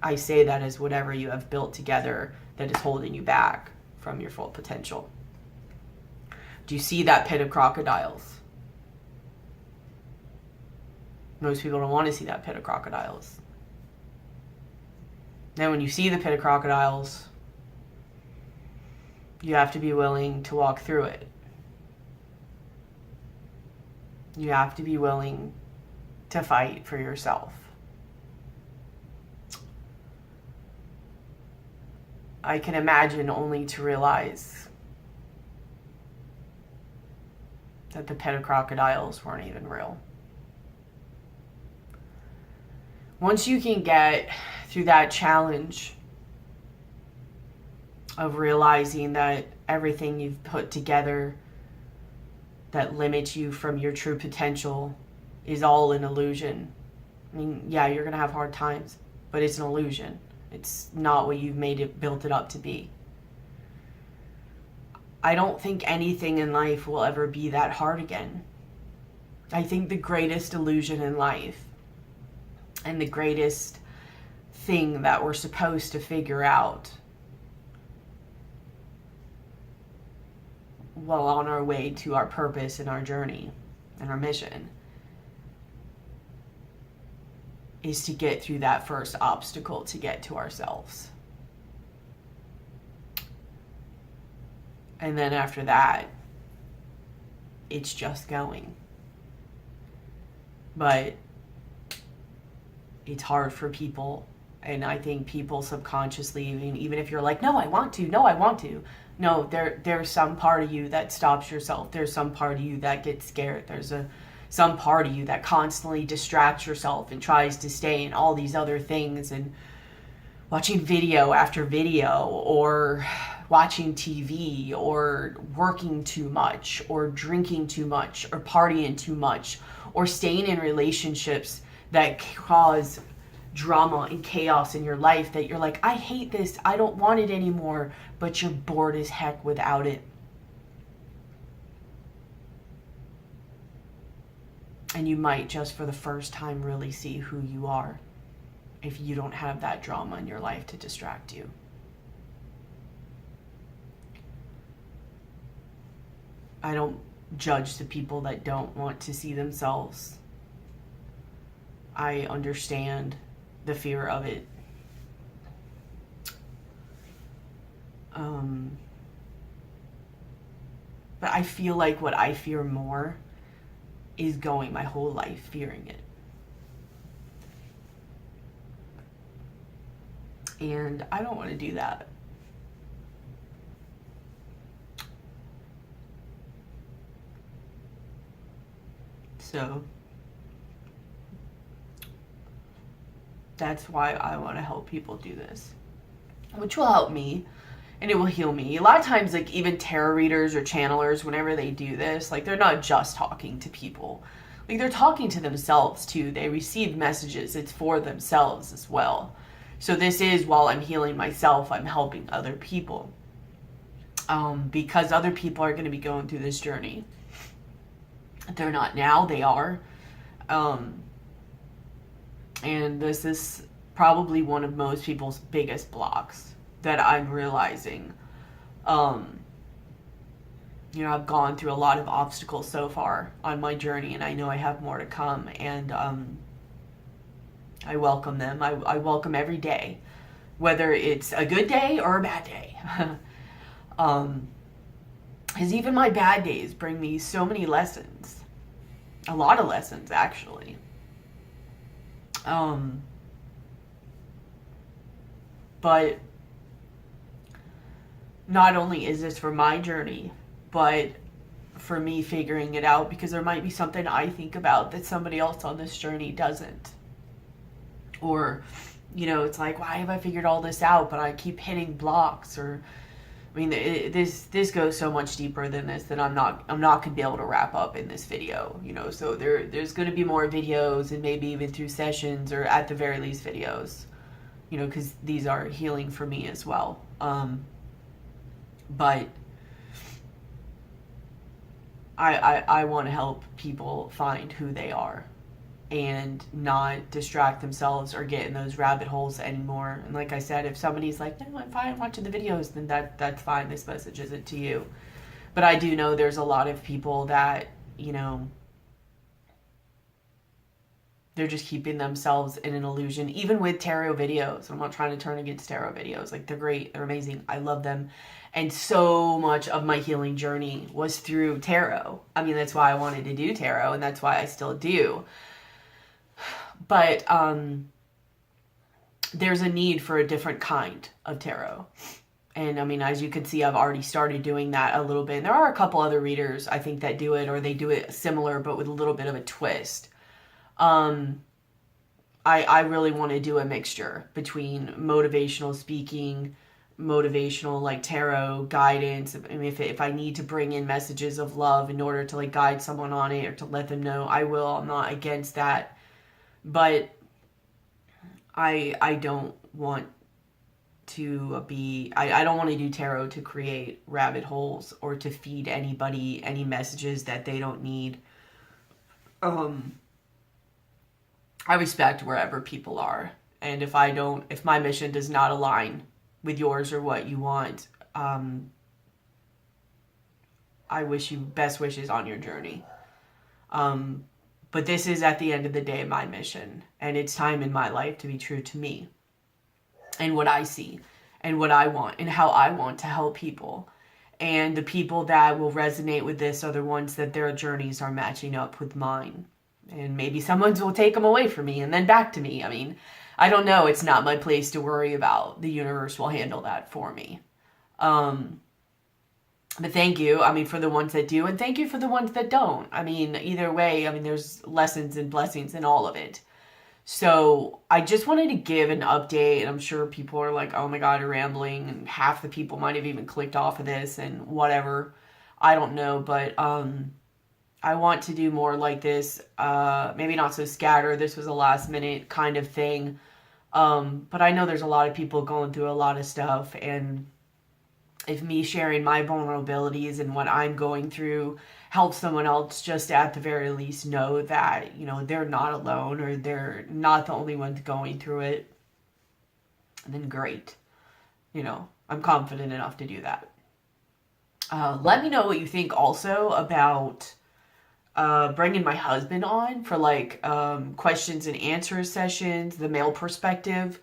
I say that as whatever you have built together that is holding you back from your full potential. Do you see that pit of crocodiles? Most people don't want to see that pit of crocodiles. Then when you see the pit of crocodiles, you have to be willing to walk through it. You have to be willing to fight for yourself. I can imagine only to realize that the pit of crocodiles weren't even real. Once you can get through that challenge of realizing that everything you've put together that limits you from your true potential is all an illusion. I mean, yeah, you're going to have hard times, but it's an illusion. It's not what you've built it up to be. I don't think anything in life will ever be that hard again. I think the greatest illusion in life and the greatest thing that we're supposed to figure out while on our way to our purpose and our journey and our mission is to get through that first obstacle to get to ourselves. And then after that, it's just going. But it's hard for people. And I think people subconsciously, even if you're like, no, I want to. No, there's some part of you that stops yourself. There's some part of you that gets scared. There's some part of you that constantly distracts yourself and tries to stay in all these other things and watching video after video or watching TV or working too much or drinking too much or partying too much or staying in relationships that cause drama and chaos in your life that you're like, I hate this, I don't want it anymore, but you're bored as heck without it. And you might just for the first time really see who you are if you don't have that drama in your life to distract you. I don't judge the people that don't want to see themselves. I understand the fear of it. But I feel like what I fear more is going my whole life fearing it. And I don't want to do that. So that's why I want to help people do this, which will help me and it will heal me. A lot of times, like even tarot readers or channelers, whenever they do this, like they're not just talking to people. Like they're talking to themselves too. They receive messages. It's for themselves as well. So this is, while I'm healing myself, I'm helping other people. because other people are going to be going through this journey. They're not now, they are. And this is probably one of most people's biggest blocks that I'm realizing. I've gone through a lot of obstacles so far on my journey, and I know I have more to come, and I welcome them. I welcome every day, whether it's a good day or a bad day. Because even my bad days bring me so many lessons. A lot of lessons, actually. But not only is this for my journey, but for me figuring it out, because there might be something I think about that somebody else on this journey doesn't. Or, it's like, why have I figured all this out, but I keep hitting blocks? Or, this goes so much deeper than this that I'm not gonna be able to wrap up in this video. So there's gonna be more videos, and maybe even through sessions, or at the very least videos. Because these are healing for me as well. But I want to help people find who they are and not distract themselves or get in those rabbit holes anymore. And like I said, if somebody's like, no, I'm fine watching the videos, then that's fine. This message isn't to you. But I do know there's a lot of people that, they're just keeping themselves in an illusion, even with tarot videos. I'm not trying to turn against tarot videos. Like, they're great. They're amazing. I love them. And so much of my healing journey was through tarot. That's why I wanted to do tarot, and that's why I still do. But there's a need for a different kind of tarot. And as you can see, I've already started doing that a little bit. And there are a couple other readers, I think, that do it, or they do it similar, but with a little bit of a twist. I really want to do a mixture between motivational speaking, motivational like tarot guidance. If I need to bring in messages of love in order to guide someone on it or to let them know, I will. I'm not against that, but I don't want to be, I don't want to do tarot to create rabbit holes or to feed anybody any messages that they don't need. I respect wherever people are. And if my mission does not align with yours or what you want, I wish you best wishes on your journey. But this is, at the end of the day, my mission. And it's time in my life to be true to me and what I see and what I want and how I want to help people. And the people that will resonate with this are the ones that their journeys are matching up with mine. And maybe someone's will take them away from me and then back to me. I don't know. It's not my place to worry about. The universe will handle that for me. But thank you, for the ones that do, and thank you for the ones that don't. Either way, there's lessons and blessings in all of it. So I just wanted to give an update, and I'm sure people are like, oh my God, you're rambling, and half the people might have even clicked off of this and whatever. I don't know, but I want to do more like this, maybe not so scattered. This was a last minute kind of thing. But I know there's a lot of people going through a lot of stuff, and if me sharing my vulnerabilities and what I'm going through helps someone else just at the very least know that, they're not alone or they're not the only ones going through it, then great. I'm confident enough to do that. Let me know what you think also about bringing my husband on for questions and answers sessions, the male perspective.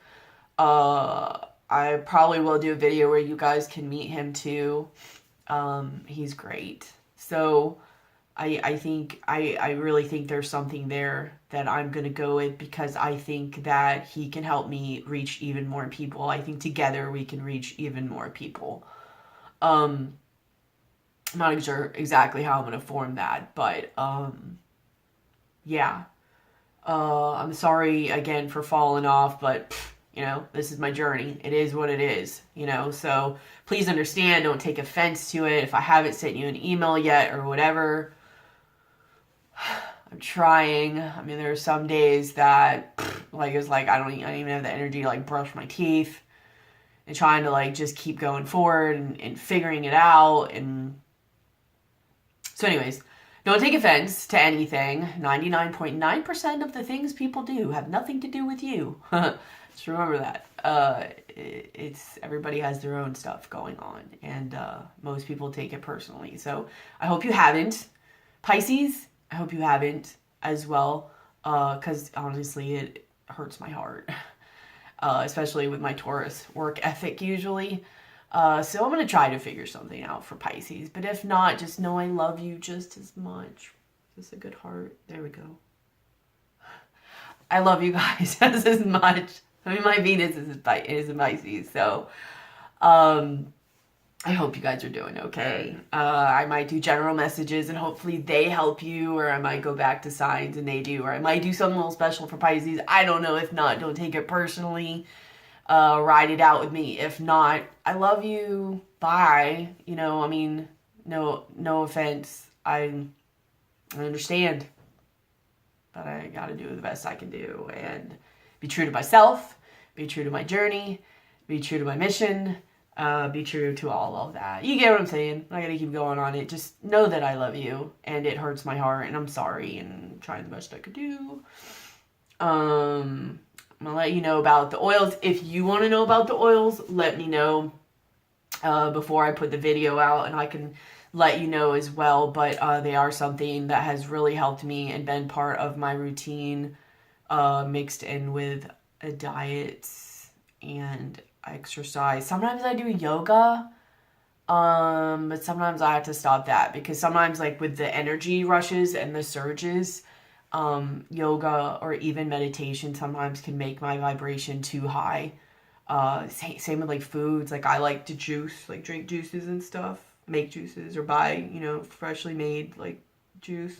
I probably will do a video where you guys can meet him too. He's great. So I think, I really think there's something there that I'm going to go with, because I think that he can help me reach even more people. I think together we can reach even more people. I'm not sure exactly how I'm going to form that, but yeah. I'm sorry again for falling off, but this is my journey. It is what it is, so please understand, don't take offense to it. If I haven't sent you an email yet or whatever, I'm trying. There are some days that it's I don't even have the energy to brush my teeth. and trying to like just keep going forward and figuring it out. And so anyways, don't take offense to anything. 99.9% of the things people do have nothing to do with you. Just remember that. It's everybody has their own stuff going on, and most people take it personally. So I hope you haven't. Pisces, I hope you haven't as well, because honestly, it hurts my heart, especially with my Taurus work ethic usually. So I'm going to try to figure something out for Pisces. But if not, just know I love you just as much. Just a good heart. There we go. I love you guys just as much. I mean, my Venus is in Pisces. So I hope you guys are doing okay. I might do general messages and hopefully they help you. Or I might go back to signs and they do. Or I might do something a little special for Pisces. I don't know. If not, don't take it personally. Ride it out with me. If not, I love you. Bye. You know, I mean, no offense. I understand, but I got to do the best I can do and be true to myself, be true to my journey, be true to my mission, be true to all of that. You get what I'm saying? I got to keep going on it. Just know that I love you and it hurts my heart and I'm sorry and I'm trying the best I could do. I'm going to let you know about the oils. If you want to know about the oils, let me know before I put the video out and I can let you know as well. But they are something that has really helped me and been part of my routine, mixed in with a diet and exercise. Sometimes I do yoga, but sometimes I have to stop that because sometimes like with the energy rushes and the surges, yoga or even meditation sometimes can make my vibration too high. Same with like foods. Like I like to juice, like drink juices and stuff, make juices or buy, you know, freshly made like juice,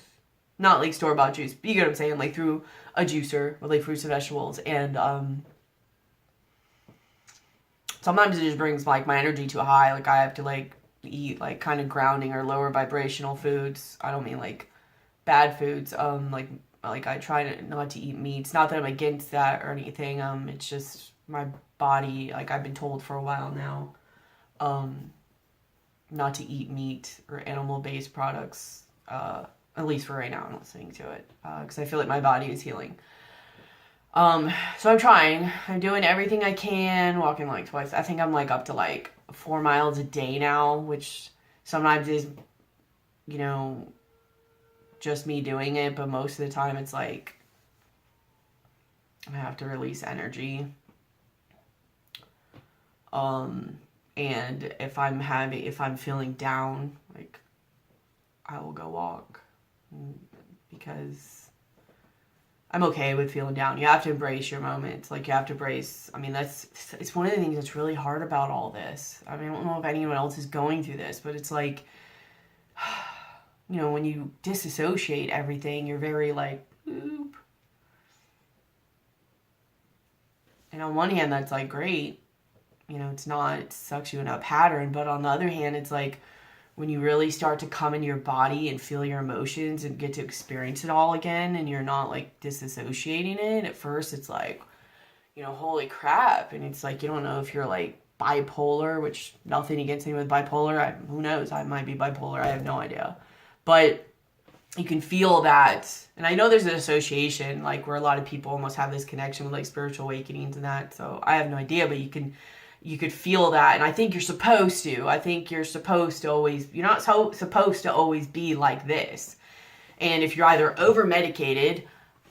not like store-bought juice, but you get what I'm saying, like through a juicer with like fruits and vegetables. And sometimes it just brings like my energy too high. Like I have to like eat like kind of grounding or lower vibrational foods. I don't mean like bad foods. Like I try not to eat meats. Not that I'm against that or anything. It's just my body, like I've been told for a while now, not to eat meat or animal-based products, at least for right now. I'm listening to it, because I feel like my body is healing. So I'm trying. I'm doing everything I can, walking like twice. I think I'm like up to like 4 miles a day now, which sometimes is, you know, just me doing it, but most of the time it's like I have to release energy. And if I'm feeling down, like I will go walk because I'm okay with feeling down. You have to embrace your moments. Like you have to embrace, I mean, it's one of the things that's really hard about all this. I mean, I don't know if anyone else is going through this, but it's like, you know, when you disassociate everything, you're very like, oop. And on one hand, that's like great. You know, it sucks you in a pattern. But on the other hand, it's like when you really start to come into your body and feel your emotions and get to experience it all again and you're not like disassociating it. At first, it's like, you know, holy crap. And it's like, you don't know if you're like bipolar, which nothing against anyone with bipolar. Who knows? I might be bipolar. I have no idea. But you can feel that. And I know there's an association, like where a lot of people almost have this connection with like spiritual awakenings and that. So I have no idea, but you could feel that. And I think you're supposed to. I think you're supposed to always, you're not supposed to always be like this. And if you're either over medicated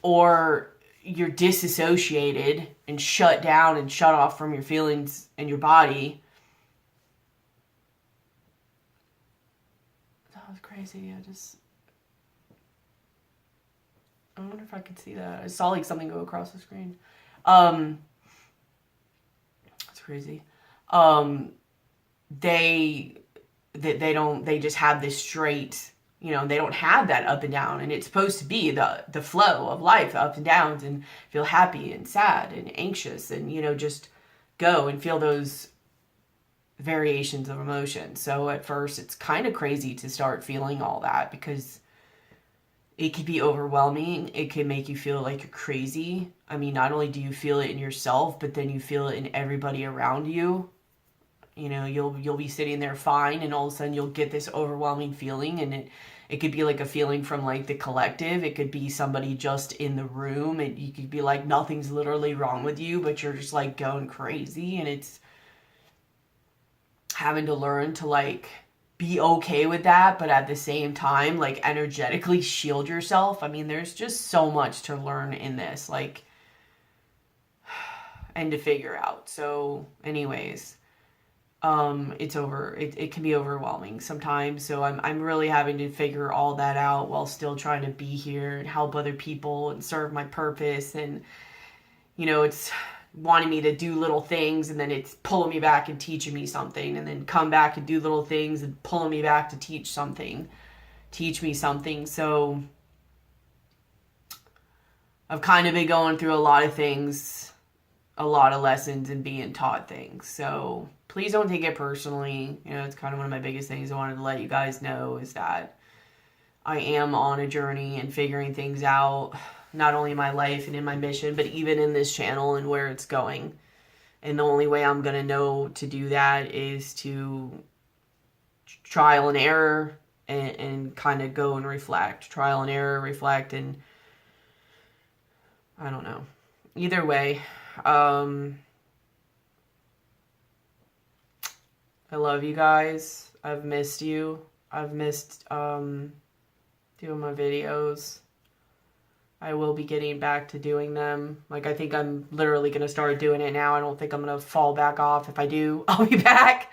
or you're disassociated and shut down and shut off from your feelings and your body. That was crazy. I wonder if I could see that. I saw like something go across the screen. That's crazy. They just have this straight, you know, they don't have that up and down, and it's supposed to be the flow of life, the ups and downs, and feel happy and sad and anxious and, you know, just go and feel those variations of emotion. So at first it's kind of crazy to start feeling all that because it could be overwhelming. It can make you feel like you're crazy. I mean, not only do you feel it in yourself, but then you feel it in everybody around you. You know, you'll be sitting there fine, and all of a sudden you'll get this overwhelming feeling, and it could be like a feeling from like the collective. It could be somebody just in the room, and you could be like, nothing's literally wrong with you, but you're just like going crazy. And it's having to learn to like be okay with that, but at the same time, like energetically shield yourself. I mean, there's just so much to learn in this, like, and to figure out. So anyways, it can be overwhelming sometimes. So I'm really having to figure all that out while still trying to be here and help other people and serve my purpose. And, you know, it's wanting me to do little things, and then it's pulling me back and teaching me something, and then come back and do little things and pulling me back to teach me something. So I've kind of been going through a lot of things, a lot of lessons, and being taught things. So please don't take it personally. You know, it's kind of one of my biggest things I wanted to let you guys know, is that I am on a journey and figuring things out, not only in my life and in my mission, but even in this channel and where it's going. And the only way I'm going to know to do that is to trial and error, and kind of go and reflect. Trial and error, reflect, and I don't know. Either way, I love you guys. I've missed you. I've missed doing my videos. I will be getting back to doing them. Like, I think I'm literally going to start doing it now. I don't think I'm going to fall back off. If I do, I'll be back.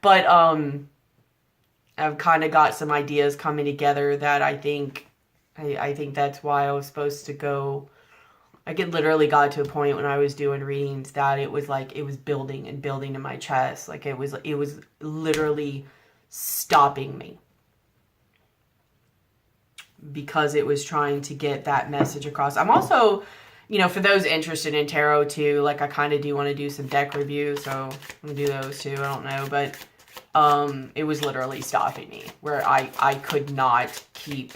But I've kind of got some ideas coming together that I think that's why I was supposed to go. I literally got to a point when I was doing readings that it was like, it was building and building in my chest. Like, it was literally stopping me, because it was trying to get that message across. I'm also, you know, for those interested in tarot too, like, I kind of do want to do some deck reviews, so I'm gonna do those too. I don't know, but it was literally stopping me, where I could not keep,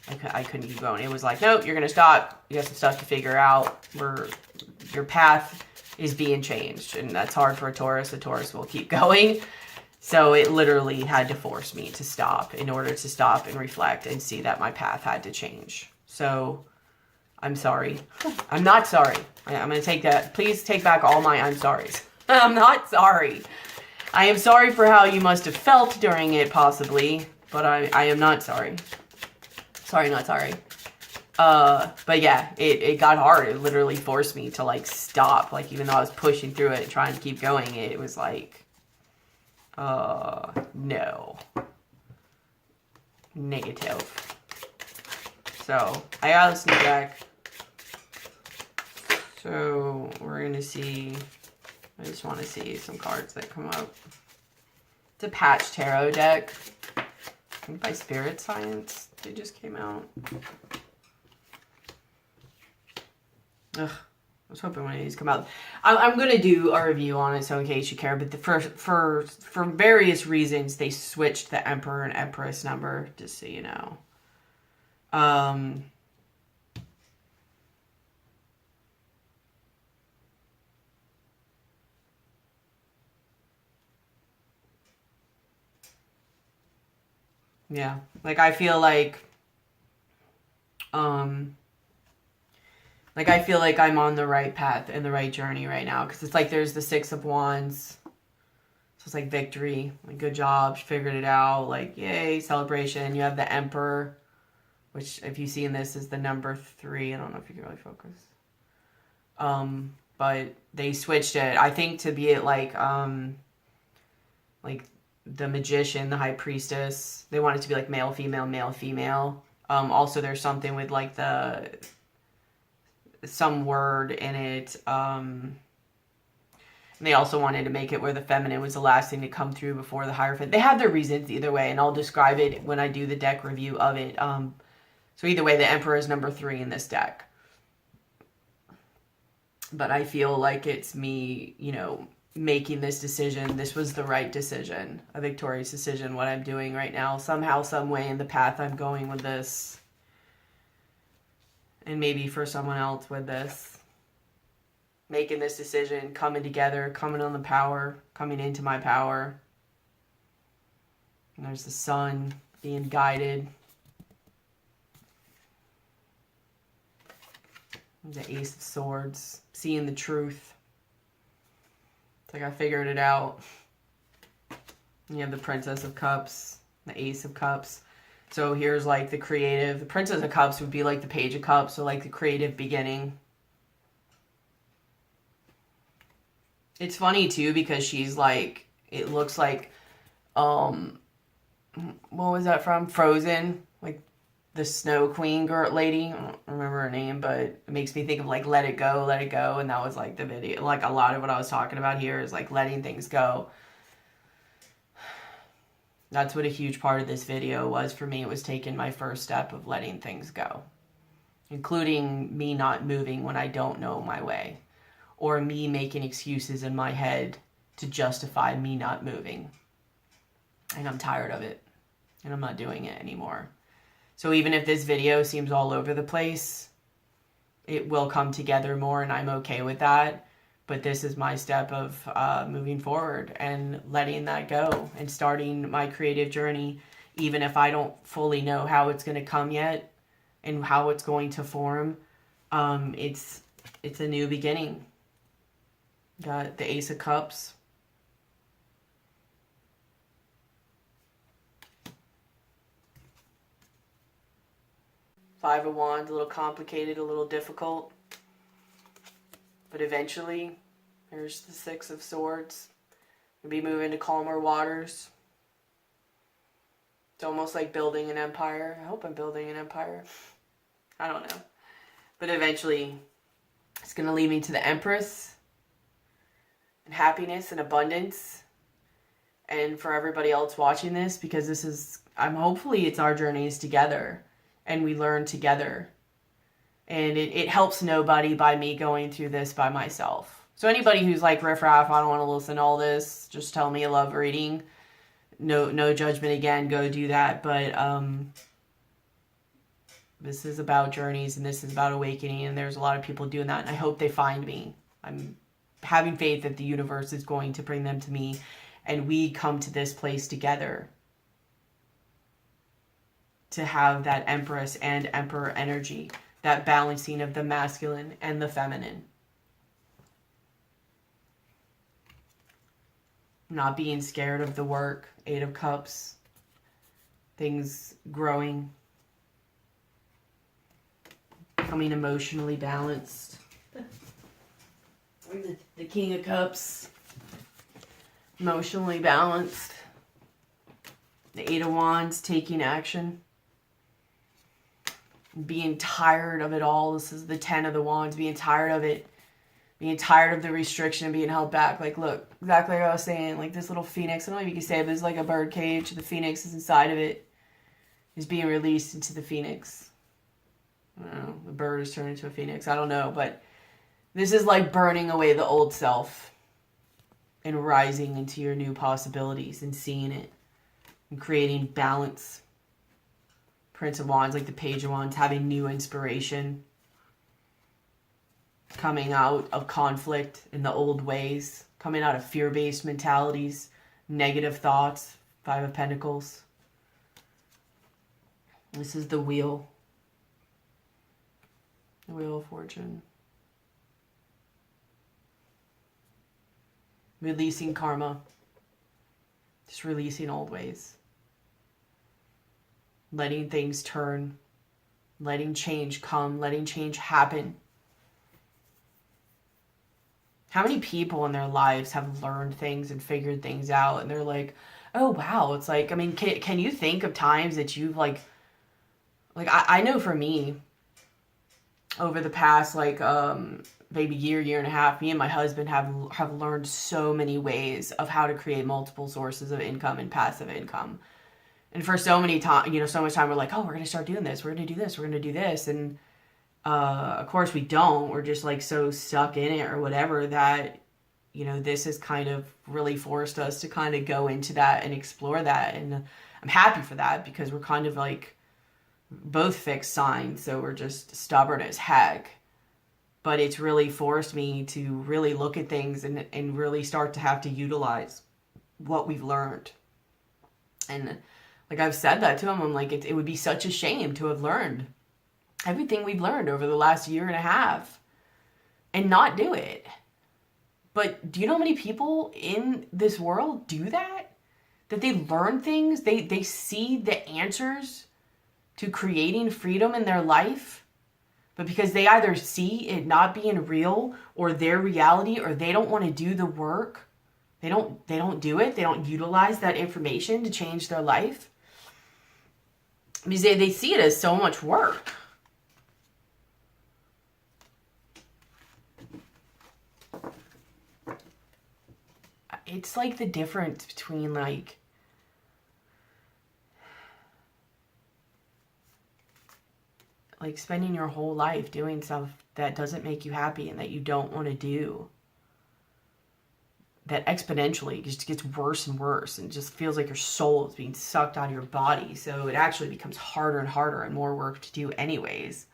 I couldn't keep going. It was like, nope, you're gonna stop. You got some stuff to figure out. Your path is being changed, and that's hard for a Taurus. A Taurus will keep going. So it literally had to force me to stop in order to stop and reflect and see that my path had to change. So I'm sorry. I'm not sorry. I'm going to take that. Please take back all my I'm sorries. I'm not sorry. I am sorry for how you must have felt during it, possibly, but I am not sorry. Sorry, not sorry. But yeah, it got hard. It literally forced me to like stop. Like, even though I was pushing through it and trying to keep going, it was like, no. Negative. So, I got this new deck. So, we're gonna see, I just want to see some cards that come up. It's a patch tarot deck. I think by Spirit Science. They just came out. Ugh. I was hoping one of these come out. I'm going to do a review on it, so in case you care. But for various reasons, they switched the Emperor and Empress number, just so you know. Yeah, like, I feel like I feel like I'm on the right path and the right journey right now. Because it's like, there's the Six of Wands. So it's like victory. Like, good job. She figured it out. Like, yay, celebration. You have the Emperor, which, if you see in this, is the number 3. I don't know if you can really focus. But they switched it, I think, to be it like the Magician, the High Priestess. They want it to be like male, female, male, female. Also, there's something with like some word in it. And they also wanted to make it where the feminine was the last thing to come through before the Hierophant. They have their reasons either way, and I'll describe it when I do the deck review of it. So either way, the Emperor is number 3 in this deck. But I feel like it's me, you know, making this decision. This was the right decision, a victorious decision, what I'm doing right now. Somehow, some way, in the path I'm going with this. And maybe for someone else with this. making this decision, coming together, coming on the power, coming into my power. And there's the sun being guided. The Ace of Swords, seeing the truth. It's like I figured it out. You have the Princess of Cups, the Ace of Cups. So here's like the creative. The Princess of Cups would be like the Page of Cups, so like the creative beginning. It's funny too because she's like, it looks like, what was that from? Frozen, like the Snow Queen girl lady. I don't remember her name, but it makes me think of like Let It Go, Let It Go, and that was like the video. Like a lot of what I was talking about here is like letting things go. That's what a huge part of this video was for me. It was taking my first step of letting things go, including me not moving when I don't know my way, or me making excuses in my head to justify me not moving. And I'm tired of it, and I'm not doing it anymore. So even if this video seems all over the place, it will come together more, and I'm okay with that. But this is my step of moving forward and letting that go and starting my creative journey, even if I don't fully know how it's going to come yet and how it's going to form. It's a new beginning. Got the Ace of Cups. Five of Wands, a little complicated, a little difficult. But eventually, there's the Six of Swords. We'll be moving to calmer waters. It's almost like building an empire. I hope I'm building an empire. I don't know. But eventually, it's going to lead me to the Empress. And happiness and abundance. And for everybody else watching this, because this is, hopefully it's our journeys together. And we learn together. And it helps nobody by me going through this by myself. So anybody who's like, riffraff, I don't want to listen to all this, just tell me you love reading. No judgment again, go do that. But this is about journeys and this is about awakening. And there's a lot of people doing that. And I hope they find me. I'm having faith that the universe is going to bring them to me. And we come to this place together. To have that Empress and Emperor energy. That balancing of the masculine and the feminine. Not being scared of the work. Eight of Cups. Things growing. Becoming emotionally balanced. The King of Cups. Emotionally balanced. The Eight of Wands, taking action. Being tired of it all. This is the Ten of the Wands. Being tired of it. Being tired of the restriction and being held back. Like, look, exactly like I was saying. Like, this little phoenix. I don't know if you can say it, but it's like a bird cage. The phoenix is inside of it. Is being released into the phoenix. I don't know. The bird is turned into a phoenix. I don't know. But this is like burning away the old self. And rising into your new possibilities. And seeing it. And creating balance. Prince of Wands, like the Page of Wands, having new inspiration. Coming out of conflict in the old ways. Coming out of fear-based mentalities. Negative thoughts. Five of Pentacles. This is the Wheel. The Wheel of Fortune. Releasing karma. Just releasing old ways. Letting things turn. Letting change come. Letting change happen. How many people in their lives have learned things and figured things out and they're like, oh wow, it's like, I mean, can you think of times that you've like I know for me, over the past maybe year and a half, me and my husband have learned so many ways of how to create multiple sources of income and passive income. And for so many time, so much time we're like, oh, we're going to start doing this. We're going to do this. We're going to do this. And of course we don't. We're just like so stuck in it or whatever that, this has kind of really forced us to kind of go into that and explore that. And I'm happy for that because we're kind of like both fixed signs. So we're just stubborn as heck. but it's really forced me to really look at things and really start to have to utilize what we've learned. And like I've said that to him, I'm like, it would be such a shame to have learned everything we've learned over the last year and a half and not do it. But do you know how many people in this world do that? That they learn things, they see the answers to creating freedom in their life, but because they either see it not being real or their reality, or they don't want to do the work, they don't do it, they don't utilize that information to change their life. Because they see it as so much work. It's like the difference between like spending your whole life doing stuff that doesn't make you happy and that you don't want to do. That exponentially just gets worse and worse and just feels like your soul is being sucked out of your body. So it actually becomes harder and harder and more work to do anyways.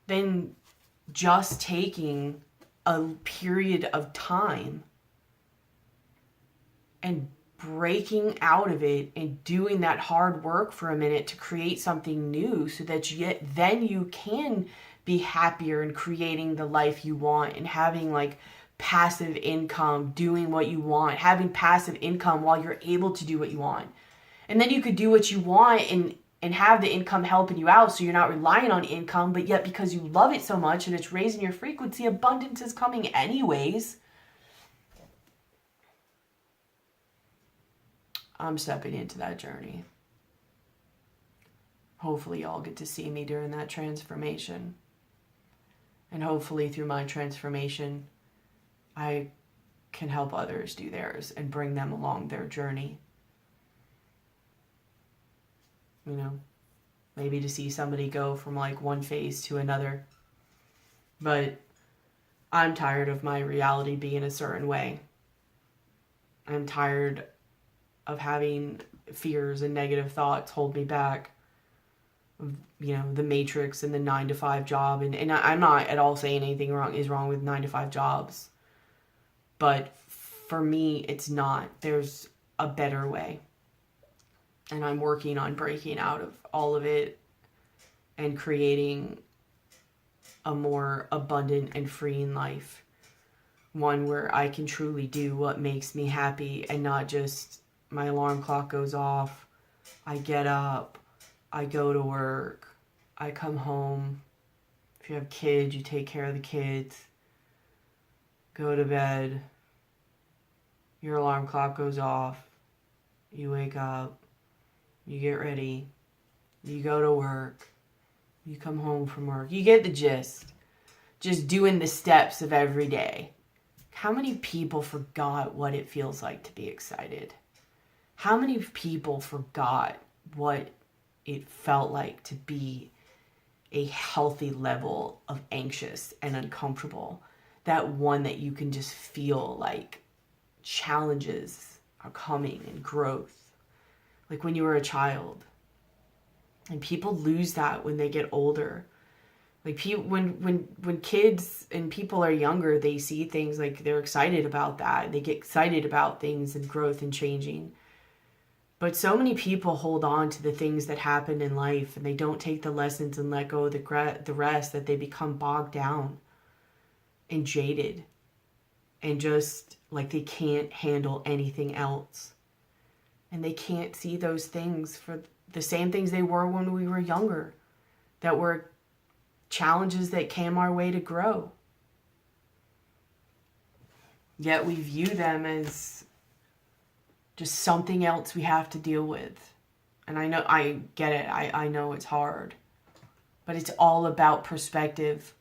Then just taking a period of time and breaking out of it and doing that hard work for a minute to create something new, so that then you can be happier and creating the life you want and having like passive income, doing what you want, having passive income while you're able to do what you want. And then you could do what you want and have the income helping you out, so you're not relying on income, but yet because you love it so much and it's raising your frequency, abundance is coming anyways. I'm stepping into that journey. Hopefully y'all get to see me during that transformation. And hopefully through my transformation, I can help others do theirs and bring them along their journey. You know, maybe to see somebody go from like one phase to another. But I'm tired of my reality being a certain way. I'm tired of having fears and negative thoughts hold me back. You know, the matrix and the 9-to-5 job. And I'm not at all saying anything is wrong with 9-to-5 jobs. But for me, it's not. There's a better way. And I'm working on breaking out of all of it and creating a more abundant and freeing life. One where I can truly do what makes me happy and not just my alarm clock goes off, I get up, I go to work, I come home. If you have kids, you take care of the kids, go to bed, your alarm clock goes off, you wake up, you get ready, you go to work, you come home from work. You get the gist. Just doing the steps of every day. How many people forgot what it feels like to be excited? How many people forgot what it felt like to be a healthy level of anxious and uncomfortable? That one that you can just feel like challenges are coming and growth. Like when you were a child. And people lose that when they get older. Like when kids and people are younger, they see things like they're excited about that. They get excited about things and growth and changing. But so many people hold on to the things that happen in life and they don't take the lessons and let go of the rest, that they become bogged down and jaded and just like they can't handle anything else. And they can't see those things for the same things they were when we were younger, that were challenges that came our way to grow. Yet we view them as just something else we have to deal with. And I get it. I know it's hard. But it's all about perspective.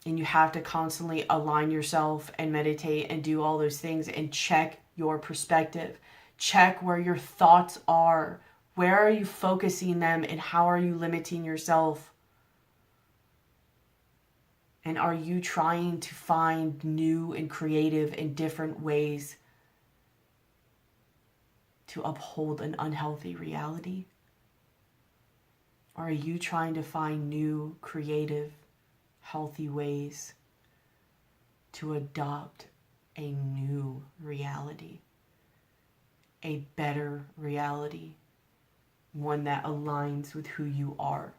And you have to constantly align yourself and meditate and do all those things and check your perspective. Check where your thoughts are. Where are you focusing them and how are you limiting yourself? And are you trying to find new and creative and different ways to uphold an unhealthy reality? Or are you trying to find new, creative, healthy ways to adopt a new reality, a better reality, one that aligns with who you are.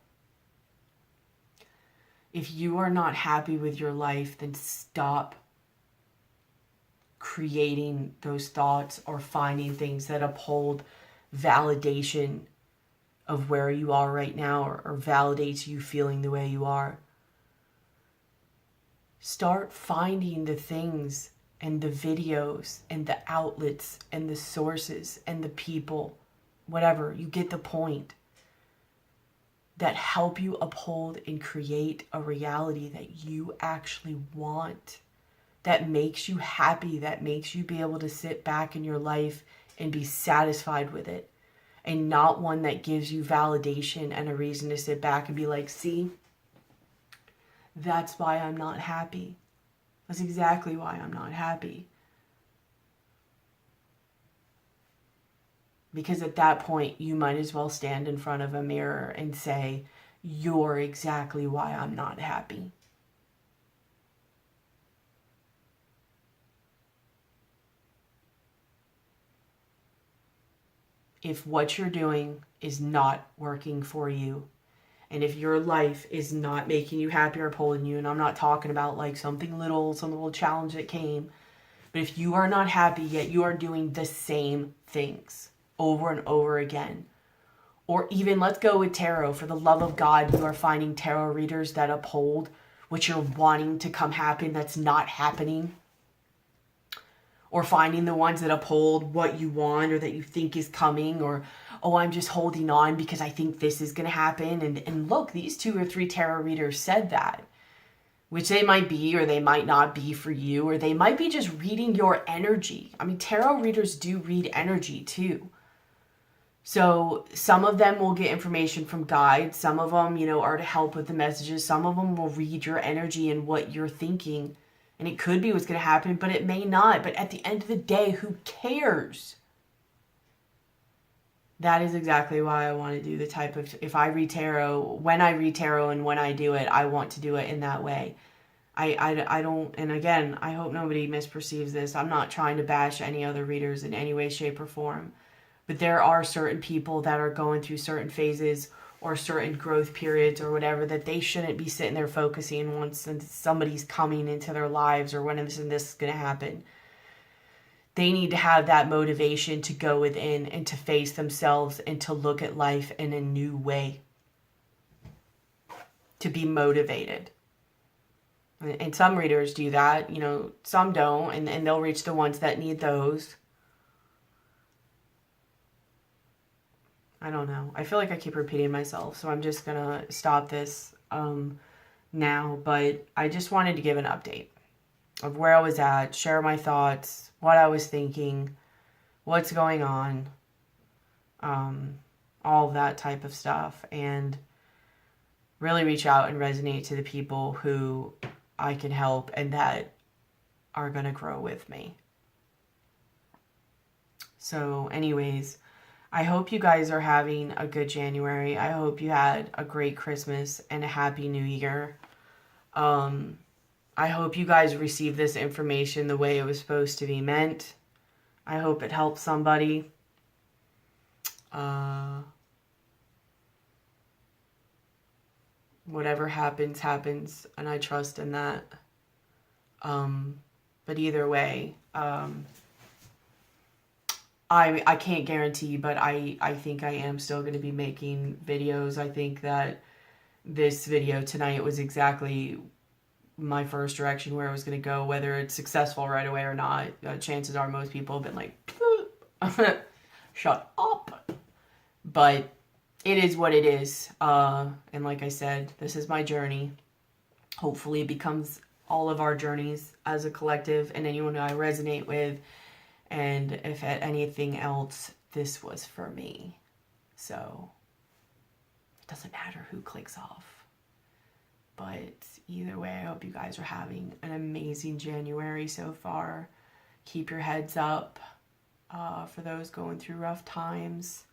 If you are not happy with your life, then stop creating those thoughts or finding things that uphold validation of where you are right now, or validates you feeling the way you are. Start finding the things and the videos and the outlets and the sources and the people, whatever, you get the point, that help you uphold and create a reality that you actually want, that makes you happy, that makes you be able to sit back in your life and be satisfied with it, and not one that gives you validation and a reason to sit back and be like, see, that's why I'm not happy. That's exactly why I'm not happy. Because at that point, you might as well stand in front of a mirror and say, you're exactly why I'm not happy. If what you're doing is not working for you, and if your life is not making you happy or pulling you, and I'm not talking about like some little challenge that came, but if you are not happy yet you are doing the same things over and over again, or even let's go with tarot, for the love of God, you are finding tarot readers that uphold what you're wanting to come happen that's not happening, or finding the ones that uphold what you want or that you think is coming, or, oh, I'm just holding on because I think this is going to happen. And look, these 2 or 3 tarot readers said that, which they might be or they might not be for you, or they might be just reading your energy. I mean, tarot readers do read energy too. So some of them will get information from guides. Some of them, are to help with the messages. Some of them will read your energy and what you're thinking. And it could be what's going to happen, but it may not. But at the end of the day, who cares? That is exactly why I want to do the type of, if I read tarot, when I read tarot and when I do it, I want to do it in that way. I don't, and again, I hope nobody misperceives this. I'm not trying to bash any other readers in any way, shape, or form. But there are certain people that are going through certain phases or certain growth periods or whatever, that they shouldn't be sitting there focusing once somebody's coming into their lives or when this and this is going to happen. They need to have that motivation to go within and to face themselves and to look at life in a new way. To be motivated. And some readers do that, some don't, and they'll reach the ones that need those. I don't know. I feel like I keep repeating myself, so I'm just going to stop this now. But I just wanted to give an update of where I was at, share my thoughts, what I was thinking, what's going on, all of that type of stuff, and really reach out and resonate to the people who I can help and that are going to grow with me. So anyways, I hope you guys are having a good January. I hope you had a great Christmas and a happy New Year. I hope you guys received this information the way it was supposed to be meant. I hope it helps somebody. Whatever happens, happens, and I trust in that. But either way, I can't guarantee, but I think I am still going to be making videos. I think that this video tonight was exactly my first direction where I was going to go, whether it's successful right away or not. Chances are most people have been like, shut up. But it is what it is. And like I said, this is my journey. Hopefully it becomes all of our journeys as a collective and anyone I resonate with. And if at anything else, this was for me. So it doesn't matter who clicks off. But either way, I hope you guys are having an amazing January so far. Keep your heads up for those going through rough times.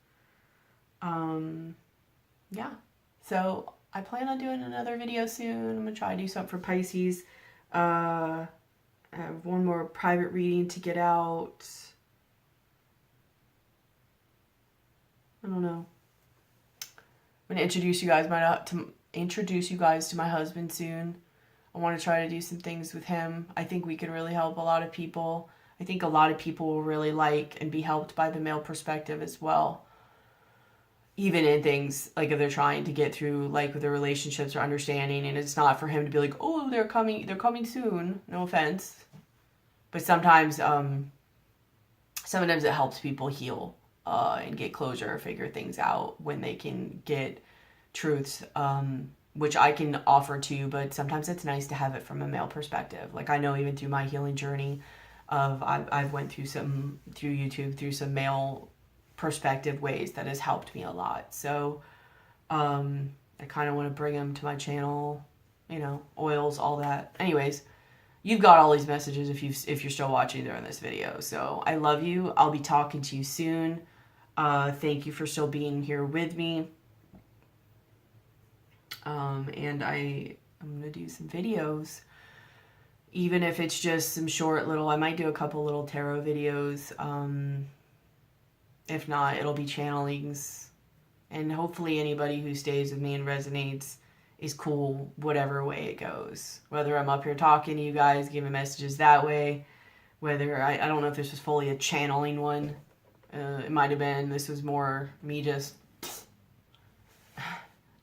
Yeah. So I plan on doing another video soon. I'm going to try to do something for Pisces. I have one more private reading to get out. I don't know. I'm going to introduce you guys to my husband soon. I want to try to do some things with him. I think we could really help a lot of people. I think a lot of people will really like and be helped by the male perspective as well. Even in things like if they're trying to get through like with their relationships or understanding, and it's not for him to be like, oh, they're coming soon. No offense. But sometimes it helps people heal and get closure or figure things out when they can get truths, which I can offer too, but sometimes it's nice to have it from a male perspective. Like I know even through my healing journey I've went through through YouTube, through some male perspective ways that has helped me a lot. So I kind of want to bring them to my channel, you know, oils, all that. Anyways, you've got all these messages if you're still watching during this video. So I love you. I'll be talking to you soon. Thank you for still being here with me. And I'm going to do some videos, even if it's just some short little, I might do a couple little tarot videos. If not, it'll be channelings, and hopefully anybody who stays with me and resonates is cool, whatever way it goes. Whether I'm up here talking to you guys, giving messages that way, whether, I don't know if this was fully a channeling one. It might have been, this was more me just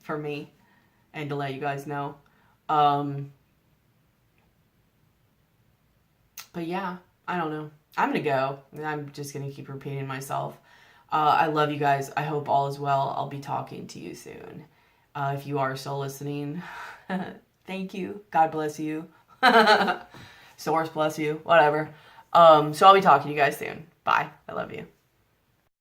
for me and to let you guys know. But yeah, I don't know. I'm going to go. I'm just going to keep repeating myself. I love you guys. I hope all is well. I'll be talking to you soon. If you are still listening, thank you. God bless you. Source bless you. Whatever. So I'll be talking to you guys soon. Bye. I love you.